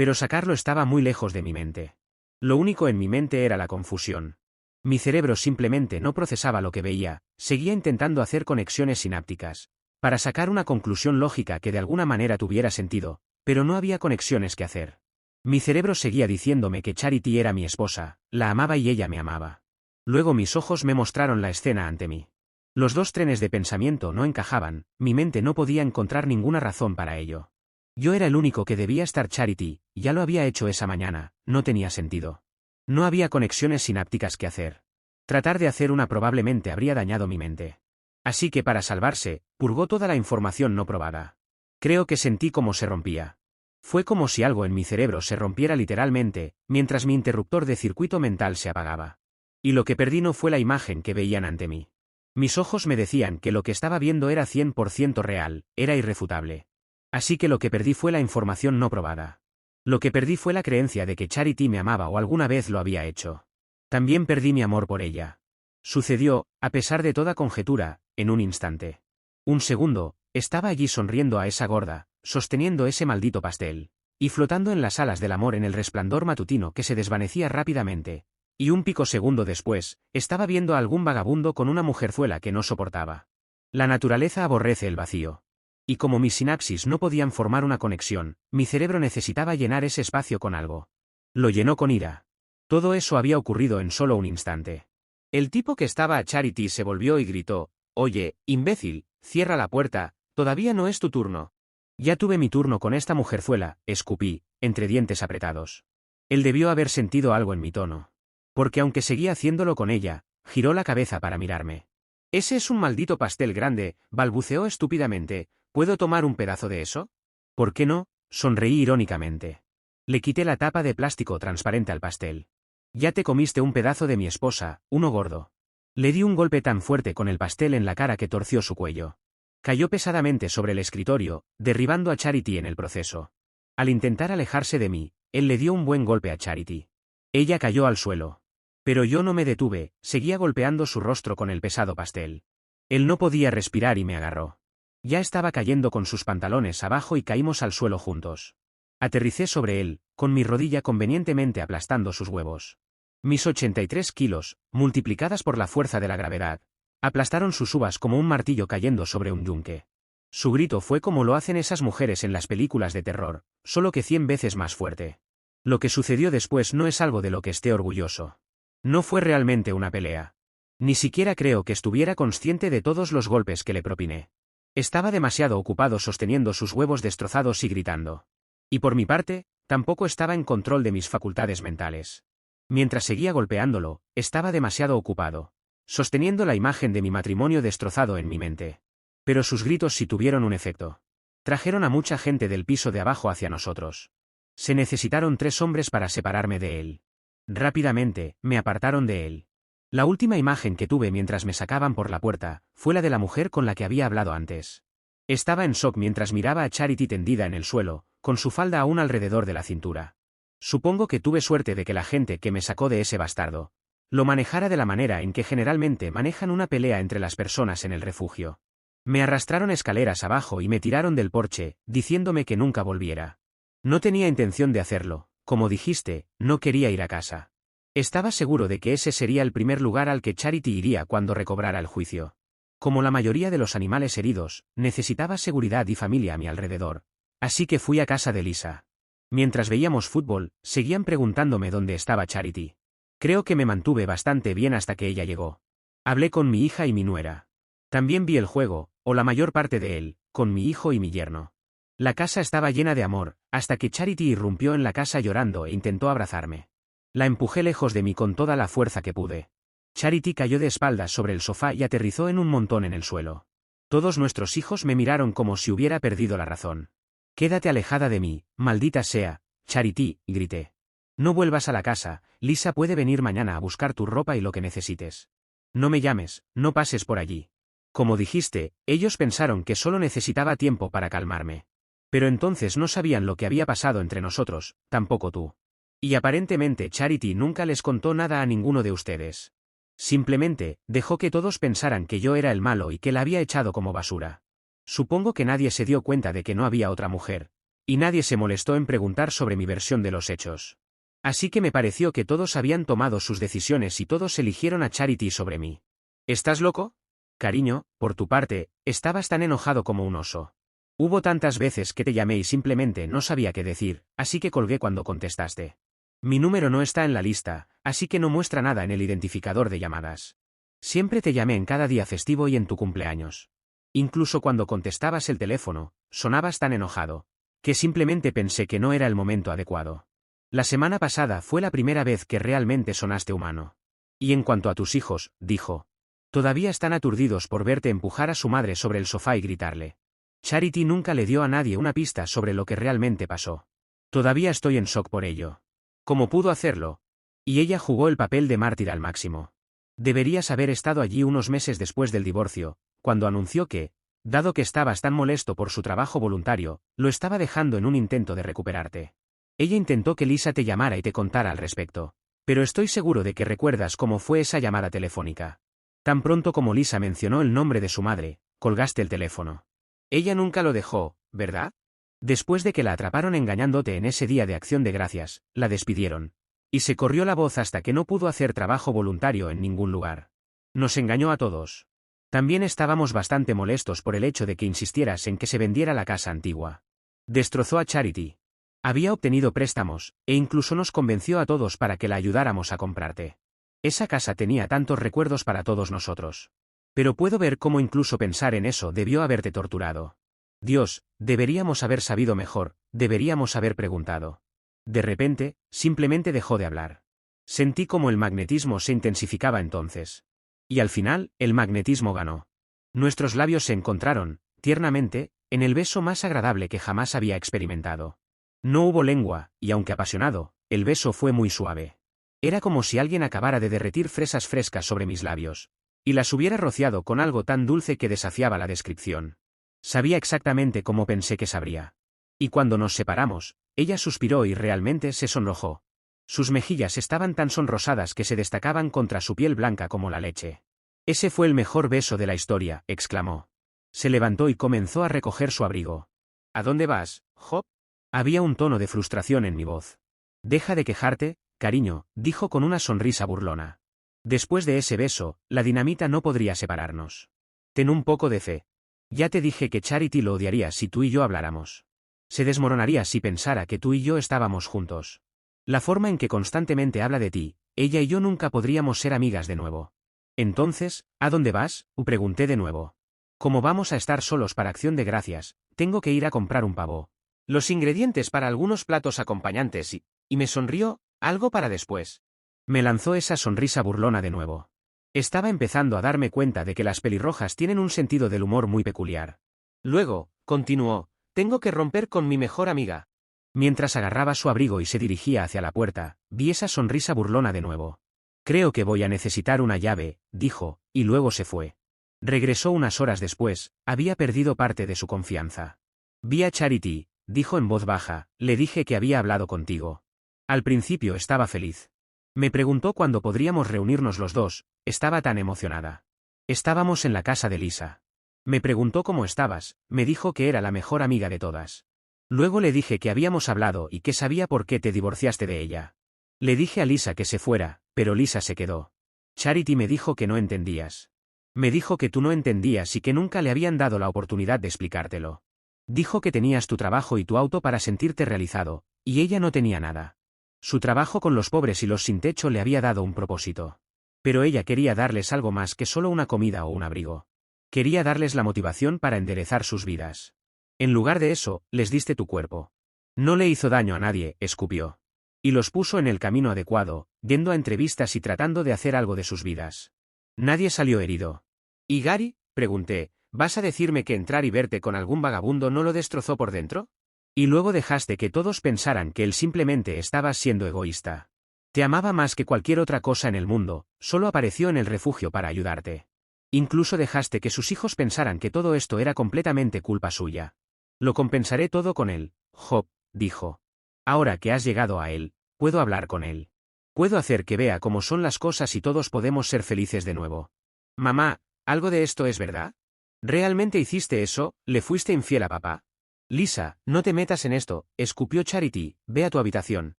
Pero sacarlo estaba muy lejos de mi mente. Lo único en mi mente era la confusión. Mi cerebro simplemente no procesaba lo que veía, seguía intentando hacer conexiones sinápticas, para sacar una conclusión lógica que de alguna manera tuviera sentido, pero no había conexiones que hacer. Mi cerebro seguía diciéndome que Charity era mi esposa, la amaba y ella me amaba. Luego mis ojos me mostraron la escena ante mí. Los dos trenes de pensamiento no encajaban, mi mente no podía encontrar ninguna razón para ello. Yo era el único que debía estar Charity, ya lo había hecho esa mañana, no tenía sentido. No había conexiones sinápticas que hacer. Tratar de hacer una probablemente habría dañado mi mente. Así que para salvarse, purgó toda la información no probada. Creo que sentí cómo se rompía. Fue como si algo en mi cerebro se rompiera literalmente, mientras mi interruptor de circuito mental se apagaba. Y lo que perdí no fue la imagen que veían ante mí. Mis ojos me decían que lo que estaba viendo era 100% real, era irrefutable. Así que lo que perdí fue la información no probada. Lo que perdí fue la creencia de que Charity me amaba o alguna vez lo había hecho. También perdí mi amor por ella. Sucedió, a pesar de toda conjetura, en un instante. Un segundo, estaba allí sonriendo a esa gorda, sosteniendo ese maldito pastel, y flotando en las alas del amor en el resplandor matutino que se desvanecía rápidamente, y un pico segundo después, estaba viendo a algún vagabundo con una mujerzuela que no soportaba. La naturaleza aborrece el vacío. Y como mis sinapsis no podían formar una conexión, mi cerebro necesitaba llenar ese espacio con algo. Lo llenó con ira. Todo eso había ocurrido en solo un instante. El tipo que estaba a Charity se volvió y gritó: «Oye, imbécil, cierra la puerta, todavía no es tu turno». Ya tuve mi turno con esta mujerzuela, escupí, entre dientes apretados. Él debió haber sentido algo en mi tono. Porque aunque seguía haciéndolo con ella, giró la cabeza para mirarme. «Ese es un maldito pastel grande», balbuceó estúpidamente. «¿Puedo tomar un pedazo de eso?» «¿Por qué no?», sonreí irónicamente. Le quité la tapa de plástico transparente al pastel. «Ya te comiste un pedazo de mi esposa, uno gordo». Le di un golpe tan fuerte con el pastel en la cara que torció su cuello. Cayó pesadamente sobre el escritorio, derribando a Charity en el proceso. Al intentar alejarse de mí, él le dio un buen golpe a Charity. Ella cayó al suelo. Pero yo no me detuve, seguía golpeando su rostro con el pesado pastel. Él no podía respirar y me agarró. Ya estaba cayendo con sus pantalones abajo y caímos al suelo juntos. Aterricé sobre él, con mi rodilla convenientemente aplastando sus huevos. Mis 83 kilos, multiplicadas por la fuerza de la gravedad, aplastaron sus uvas como un martillo cayendo sobre un yunque. Su grito fue como lo hacen esas mujeres en las películas de terror, solo que 100 veces más fuerte. Lo que sucedió después no es algo de lo que esté orgulloso. No fue realmente una pelea. Ni siquiera creo que estuviera consciente de todos los golpes que le propiné. Estaba demasiado ocupado sosteniendo sus huevos destrozados y gritando. Y por mi parte, tampoco estaba en control de mis facultades mentales. Mientras seguía golpeándolo, estaba demasiado ocupado, sosteniendo la imagen de mi matrimonio destrozado en mi mente. Pero sus gritos sí tuvieron un efecto. Trajeron a mucha gente del piso de abajo hacia nosotros. Se necesitaron 3 hombres para separarme de él. Rápidamente, me apartaron de él. La última imagen que tuve mientras me sacaban por la puerta, fue la de la mujer con la que había hablado antes. Estaba en shock mientras miraba a Charity tendida en el suelo, con su falda aún alrededor de la cintura. Supongo que tuve suerte de que la gente que me sacó de ese bastardo lo manejara de la manera en que generalmente manejan una pelea entre las personas en el refugio. Me arrastraron escaleras abajo y me tiraron del porche, diciéndome que nunca volviera. No tenía intención de hacerlo, como dijiste, no quería ir a casa. Estaba seguro de que ese sería el primer lugar al que Charity iría cuando recobrara el juicio. Como la mayoría de los animales heridos, necesitaba seguridad y familia a mi alrededor. Así que fui a casa de Lisa. Mientras veíamos fútbol, seguían preguntándome dónde estaba Charity. Creo que me mantuve bastante bien hasta que ella llegó. Hablé con mi hija y mi nuera. También vi el juego, o la mayor parte de él, con mi hijo y mi yerno. La casa estaba llena de amor, hasta que Charity irrumpió en la casa llorando e intentó abrazarme. La empujé lejos de mí con toda la fuerza que pude. Charity cayó de espaldas sobre el sofá y aterrizó en un montón en el suelo. Todos nuestros hijos me miraron como si hubiera perdido la razón. «Quédate alejada de mí, maldita sea, Charity», grité. «No vuelvas a la casa, Lisa puede venir mañana a buscar tu ropa y lo que necesites. No me llames, no pases por allí». Como dijiste, ellos pensaron que solo necesitaba tiempo para calmarme. Pero entonces no sabían lo que había pasado entre nosotros, tampoco tú. Y aparentemente Charity nunca les contó nada a ninguno de ustedes. Simplemente, dejó que todos pensaran que yo era el malo y que la había echado como basura. Supongo que nadie se dio cuenta de que no había otra mujer. Y nadie se molestó en preguntar sobre mi versión de los hechos. Así que me pareció que todos habían tomado sus decisiones y todos eligieron a Charity sobre mí. ¿Estás loco? Cariño, por tu parte, estabas tan enojado como un oso. Hubo tantas veces que te llamé y simplemente no sabía qué decir, así que colgué cuando contestaste. Mi número no está en la lista, así que no muestra nada en el identificador de llamadas. Siempre te llamé en cada día festivo y en tu cumpleaños. Incluso cuando contestabas el teléfono, sonabas tan enojado, que simplemente pensé que no era el momento adecuado. La semana pasada fue la primera vez que realmente sonaste humano. Y en cuanto a tus hijos, dijo. Todavía están aturdidos por verte empujar a su madre sobre el sofá y gritarle. Charity nunca le dio a nadie una pista sobre lo que realmente pasó. Todavía estoy en shock por ello. ¿Cómo pudo hacerlo? Y ella jugó el papel de mártir al máximo. Deberías haber estado allí unos meses después del divorcio, cuando anunció que, dado que estabas tan molesto por su trabajo voluntario, lo estaba dejando en un intento de recuperarte. Ella intentó que Lisa te llamara y te contara al respecto. Pero estoy seguro de que recuerdas cómo fue esa llamada telefónica. Tan pronto como Lisa mencionó el nombre de su madre, colgaste el teléfono. Ella nunca lo dejó, ¿verdad? Después de que la atraparon engañándote en ese día de acción de gracias, la despidieron. Y se corrió la voz hasta que no pudo hacer trabajo voluntario en ningún lugar. Nos engañó a todos. También estábamos bastante molestos por el hecho de que insistieras en que se vendiera la casa antigua. Destrozó a Charity. Había obtenido préstamos, e incluso nos convenció a todos para que la ayudáramos a comprarte. Esa casa tenía tantos recuerdos para todos nosotros. Pero puedo ver cómo incluso pensar en eso debió haberte torturado. Dios, deberíamos haber sabido mejor, deberíamos haber preguntado. De repente, simplemente dejó de hablar. Sentí como el magnetismo se intensificaba entonces. Y al final, el magnetismo ganó. Nuestros labios se encontraron, tiernamente, en el beso más agradable que jamás había experimentado. No hubo lengua, y aunque apasionado, el beso fue muy suave. Era como si alguien acabara de derretir fresas frescas sobre mis labios, y las hubiera rociado con algo tan dulce que desafiaba la descripción. Sabía exactamente cómo pensé que sabría. Y cuando nos separamos, ella suspiró y realmente se sonrojó. Sus mejillas estaban tan sonrosadas que se destacaban contra su piel blanca como la leche. Ese fue el mejor beso de la historia, exclamó. Se levantó y comenzó a recoger su abrigo. ¿A dónde vas, Job? Había un tono de frustración en mi voz. Deja de quejarte, cariño, dijo con una sonrisa burlona. Después de ese beso, la dinamita no podría separarnos. Ten un poco de fe. Ya te dije que Charity lo odiaría si tú y yo habláramos. Se desmoronaría si pensara que tú y yo estábamos juntos. La forma en que constantemente habla de ti, ella y yo nunca podríamos ser amigas de nuevo. Entonces, ¿a dónde vas? Pregunté de nuevo. Como vamos a estar solos para acción de gracias, tengo que ir a comprar un pavo. Los ingredientes para algunos platos acompañantes y me sonrió, algo para después. Me lanzó esa sonrisa burlona de nuevo. Estaba empezando a darme cuenta de que las pelirrojas tienen un sentido del humor muy peculiar. Luego, continuó, tengo que romper con mi mejor amiga. Mientras agarraba su abrigo y se dirigía hacia la puerta, vi esa sonrisa burlona de nuevo. Creo que voy a necesitar una llave, dijo, y luego se fue. Regresó unas horas después, había perdido parte de su confianza. Vi a Charity, dijo en voz baja, le dije que había hablado contigo. Al principio estaba feliz. Me preguntó cuándo podríamos reunirnos los dos, estaba tan emocionada. Estábamos en la casa de Lisa. Me preguntó cómo estabas, me dijo que era la mejor amiga de todas. Luego le dije que habíamos hablado y que sabía por qué te divorciaste de ella. Le dije a Lisa que se fuera, pero Lisa se quedó. Charity me dijo que no entendías. Me dijo que tú no entendías y que nunca le habían dado la oportunidad de explicártelo. Dijo que tenías tu trabajo y tu auto para sentirte realizado, y ella no tenía nada. Su trabajo con los pobres y los sin techo le había dado un propósito. Pero ella quería darles algo más que solo una comida o un abrigo. Quería darles la motivación para enderezar sus vidas. En lugar de eso, les diste tu cuerpo. No le hizo daño a nadie, escupió. Y los puso en el camino adecuado, yendo a entrevistas y tratando de hacer algo de sus vidas. Nadie salió herido. ¿Y Gary? Pregunté, ¿vas a decirme que entrar y verte con algún vagabundo no lo destrozó por dentro? Y luego dejaste que todos pensaran que él simplemente estaba siendo egoísta. Te amaba más que cualquier otra cosa en el mundo, solo apareció en el refugio para ayudarte. Incluso dejaste que sus hijos pensaran que todo esto era completamente culpa suya. Lo compensaré todo con él, Job, dijo. Ahora que has llegado a él, puedo hablar con él. Puedo hacer que vea cómo son las cosas y todos podemos ser felices de nuevo. Mamá, ¿algo de esto es verdad? ¿Realmente hiciste eso? ¿Le fuiste infiel a papá? Lisa, no te metas en esto, escupió Charity, ve a tu habitación.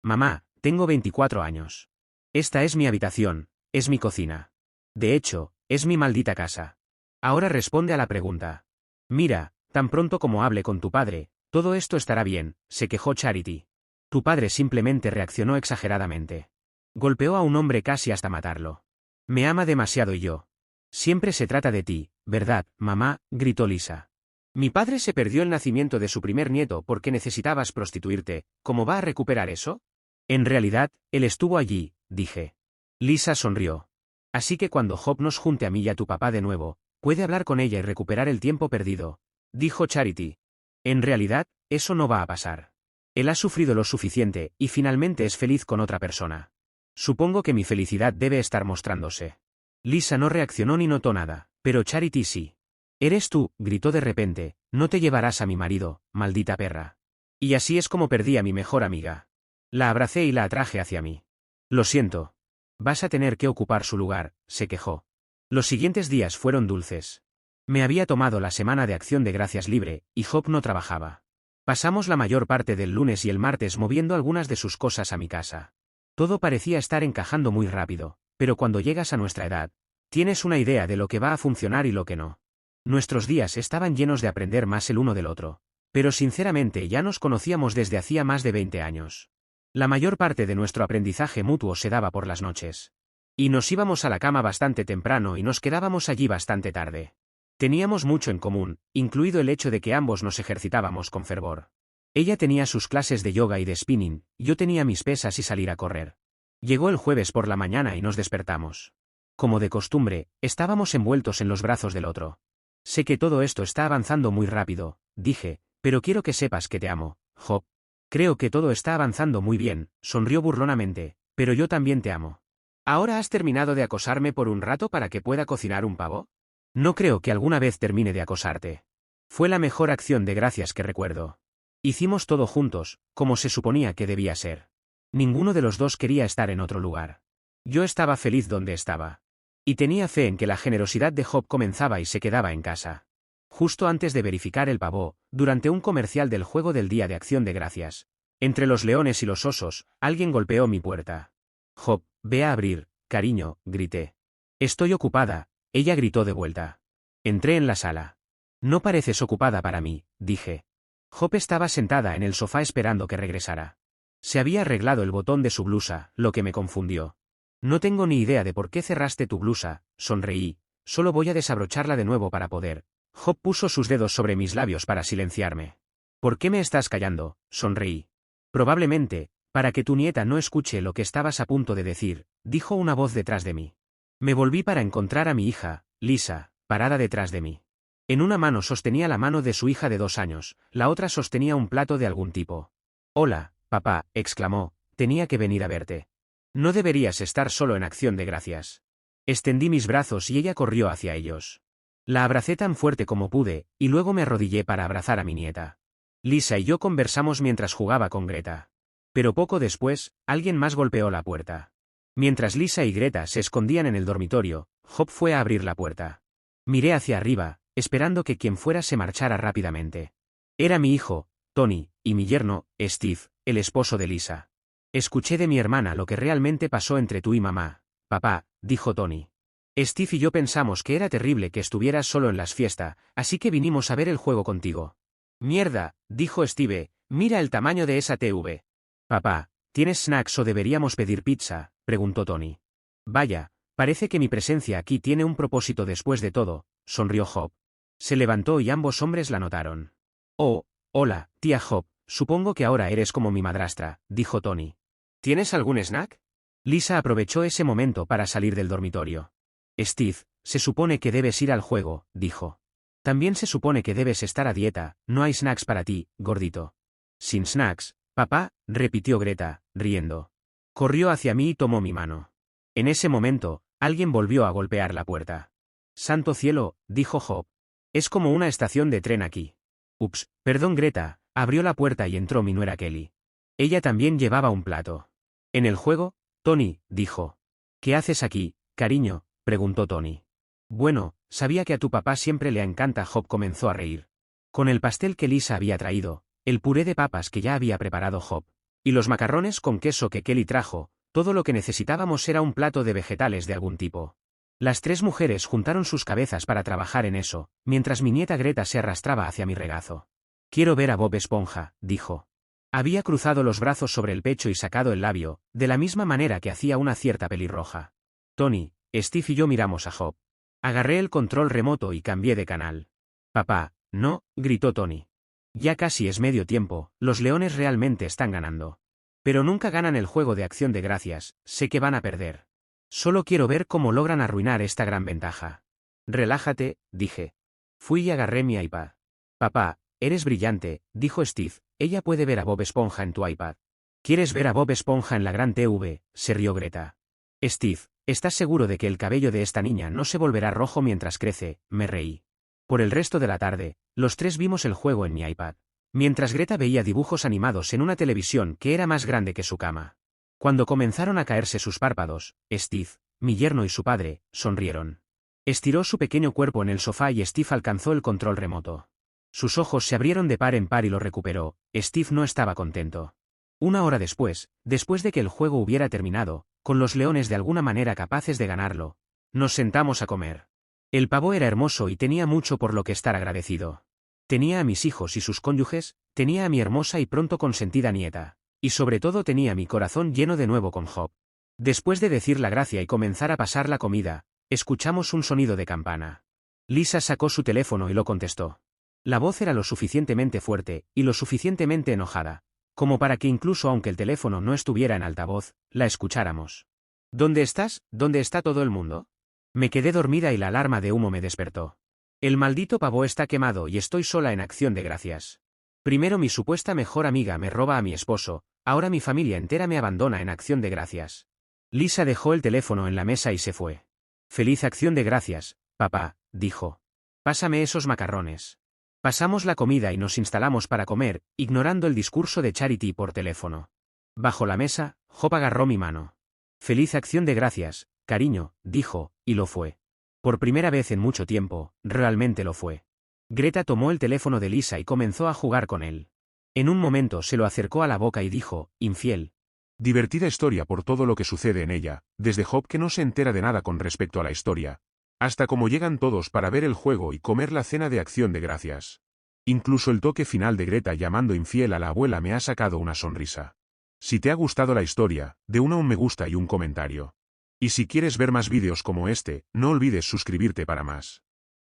Mamá, tengo 24 años. Esta es mi habitación, es mi cocina. De hecho, es mi maldita casa. Ahora responde a la pregunta. Mira, tan pronto como hable con tu padre, todo esto estará bien, se quejó Charity. Tu padre simplemente reaccionó exageradamente. Golpeó a un hombre casi hasta matarlo. Me ama demasiado y yo. Siempre se trata de ti, ¿verdad, mamá? Gritó Lisa. Mi padre se perdió el nacimiento de su primer nieto porque necesitabas prostituirte, ¿cómo va a recuperar eso? En realidad, él estuvo allí, dije. Lisa sonrió. Así que cuando Job nos junte a mí y a tu papá de nuevo, puede hablar con ella y recuperar el tiempo perdido, dijo Charity. En realidad, eso no va a pasar. Él ha sufrido lo suficiente y finalmente es feliz con otra persona. Supongo que mi felicidad debe estar mostrándose. Lisa no reaccionó ni notó nada, pero Charity sí. Eres tú, gritó de repente, no te llevarás a mi marido, maldita perra. Y así es como perdí a mi mejor amiga. La abracé y la atraje hacia mí. Lo siento. Vas a tener que ocupar su lugar, se quejó. Los siguientes días fueron dulces. Me había tomado la semana de acción de gracias libre, y Job no trabajaba. Pasamos la mayor parte del lunes y el martes moviendo algunas de sus cosas a mi casa. Todo parecía estar encajando muy rápido, pero cuando llegas a nuestra edad, tienes una idea de lo que va a funcionar y lo que no. Nuestros días estaban llenos de aprender más el uno del otro, pero sinceramente ya nos conocíamos desde hacía más de 20 años. La mayor parte de nuestro aprendizaje mutuo se daba por las noches. Y nos íbamos a la cama bastante temprano y nos quedábamos allí bastante tarde. Teníamos mucho en común, incluido el hecho de que ambos nos ejercitábamos con fervor. Ella tenía sus clases de yoga y de spinning, yo tenía mis pesas y salir a correr. Llegó el jueves por la mañana y nos despertamos. Como de costumbre, estábamos envueltos en los brazos del otro. Sé que todo esto está avanzando muy rápido, dije, pero quiero que sepas que te amo, Job. Creo que todo está avanzando muy bien, sonrió burlonamente, pero yo también te amo. ¿Ahora has terminado de acosarme por un rato para que pueda cocinar un pavo? No creo que alguna vez termine de acosarte. Fue la mejor acción de gracias que recuerdo. Hicimos todo juntos, como se suponía que debía ser. Ninguno de los dos quería estar en otro lugar. Yo estaba feliz donde estaba. Y tenía fe en que la generosidad de Job comenzaba y se quedaba en casa. Justo antes de verificar el pavó, durante un comercial del juego del Día de Acción de Gracias, entre los leones y los osos, alguien golpeó mi puerta. Job, ve a abrir, cariño, grité. Estoy ocupada, ella gritó de vuelta. Entré en la sala. No pareces ocupada para mí, dije. Job estaba sentada en el sofá esperando que regresara. Se había arreglado el botón de su blusa, lo que me confundió. No tengo ni idea de por qué cerraste tu blusa, sonreí, solo voy a desabrocharla de nuevo para poder. Job puso sus dedos sobre mis labios para silenciarme. ¿Por qué me estás callando? Sonreí. Probablemente, para que tu nieta no escuche lo que estabas a punto de decir, dijo una voz detrás de mí. Me volví para encontrar a mi hija, Lisa, parada detrás de mí. En una mano sostenía la mano de su hija de 2 años, la otra sostenía un plato de algún tipo. Hola, papá, exclamó, tenía que venir a verte. No deberías estar solo en Acción de Gracias. Extendí mis brazos y ella corrió hacia ellos. La abracé tan fuerte como pude, y luego me arrodillé para abrazar a mi nieta. Lisa y yo conversamos mientras jugaba con Greta. Pero poco después, alguien más golpeó la puerta. Mientras Lisa y Greta se escondían en el dormitorio, Job fue a abrir la puerta. Miré hacia arriba, esperando que quien fuera se marchara rápidamente. Era mi hijo, Tony, y mi yerno, Steve, el esposo de Lisa. Escuché de mi hermana lo que realmente pasó entre tú y mamá, papá, dijo Tony. Steve y yo pensamos que era terrible que estuvieras solo en las fiestas, así que vinimos a ver el juego contigo. Mierda, dijo Steve, mira el tamaño de esa TV. Papá, ¿tienes snacks o deberíamos pedir pizza? Preguntó Tony. Vaya, parece que mi presencia aquí tiene un propósito después de todo, sonrió Job. Se levantó y ambos hombres la notaron. Oh, hola, tía Job, supongo que ahora eres como mi madrastra, dijo Tony. ¿Tienes algún snack? Lisa aprovechó ese momento para salir del dormitorio. Steve, se supone que debes ir al juego, dijo. También se supone que debes estar a dieta, no hay snacks para ti, gordito. Sin snacks, papá, repitió Greta, riendo. Corrió hacia mí y tomó mi mano. En ese momento, alguien volvió a golpear la puerta. Santo cielo, dijo Job. Es como una estación de tren aquí. Ups, perdón Greta, abrió la puerta y entró mi nuera Kelly. Ella también llevaba un plato. En el juego, Tony, dijo. ¿Qué haces aquí, cariño? Preguntó Tony. Bueno, sabía que a tu papá siempre le encanta. Job comenzó a reír. Con el pastel que Lisa había traído, el puré de papas que ya había preparado Job, y los macarrones con queso que Kelly trajo, todo lo que necesitábamos era un plato de vegetales de algún tipo. Las 3 mujeres juntaron sus cabezas para trabajar en eso, mientras mi nieta Greta se arrastraba hacia mi regazo. Quiero ver a Bob Esponja, dijo. Había cruzado los brazos sobre el pecho y sacado el labio, de la misma manera que hacía una cierta pelirroja. Tony, Steve y yo miramos a Job. Agarré el control remoto y cambié de canal. Papá, no, gritó Tony. Ya casi es medio tiempo, los leones realmente están ganando. Pero nunca ganan el juego de Acción de Gracias, sé que van a perder. Solo quiero ver cómo logran arruinar esta gran ventaja. Relájate, dije. Fui y agarré mi iPad. Papá, eres brillante, dijo Steve, ella puede ver a Bob Esponja en tu iPad. ¿Quieres ver a Bob Esponja en la gran TV? Se rió Greta. Steve, ¿estás seguro de que el cabello de esta niña no se volverá rojo mientras crece? Me reí. Por el resto de la tarde, los 3 vimos el juego en mi iPad. Mientras Greta veía dibujos animados en una televisión que era más grande que su cama. Cuando comenzaron a caerse sus párpados, Steve, mi yerno y su padre, sonrieron. Estiró su pequeño cuerpo en el sofá y Steve alcanzó el control remoto. Sus ojos se abrieron de par en par y lo recuperó. Steve no estaba contento. Una hora después de que el juego hubiera terminado, con los leones de alguna manera capaces de ganarlo, nos sentamos a comer. El pavo era hermoso y tenía mucho por lo que estar agradecido. Tenía a mis hijos y sus cónyuges, tenía a mi hermosa y pronto consentida nieta, y sobre todo tenía mi corazón lleno de nuevo con Job. Después de decir la gracia y comenzar a pasar la comida, escuchamos un sonido de campana. Lisa sacó su teléfono y lo contestó. La voz era lo suficientemente fuerte y lo suficientemente enojada, como para que incluso aunque el teléfono no estuviera en altavoz, la escucháramos. ¿Dónde estás? ¿Dónde está todo el mundo? Me quedé dormida y la alarma de humo me despertó. El maldito pavo está quemado y estoy sola en Acción de Gracias. Primero mi supuesta mejor amiga me roba a mi esposo, ahora mi familia entera me abandona en Acción de Gracias. Lisa dejó el teléfono en la mesa y se fue. Feliz Acción de Gracias, papá, dijo. Pásame esos macarrones. Pasamos la comida y nos instalamos para comer, ignorando el discurso de Charity por teléfono. Bajo la mesa, Job agarró mi mano. Feliz Acción de Gracias, cariño, dijo, y lo fue. Por primera vez en mucho tiempo, realmente lo fue. Greta tomó el teléfono de Lisa y comenzó a jugar con él. En un momento se lo acercó a la boca y dijo, infiel. Divertida historia por todo lo que sucede en ella, desde Job que no se entera de nada con respecto a la historia, hasta cómo llegan todos para ver el juego y comer la cena de Acción de Gracias. Incluso el toque final de Greta llamando infiel a la abuela me ha sacado una sonrisa. Si te ha gustado la historia, de un me gusta y un comentario. Y si quieres ver más vídeos como este, no olvides suscribirte para más.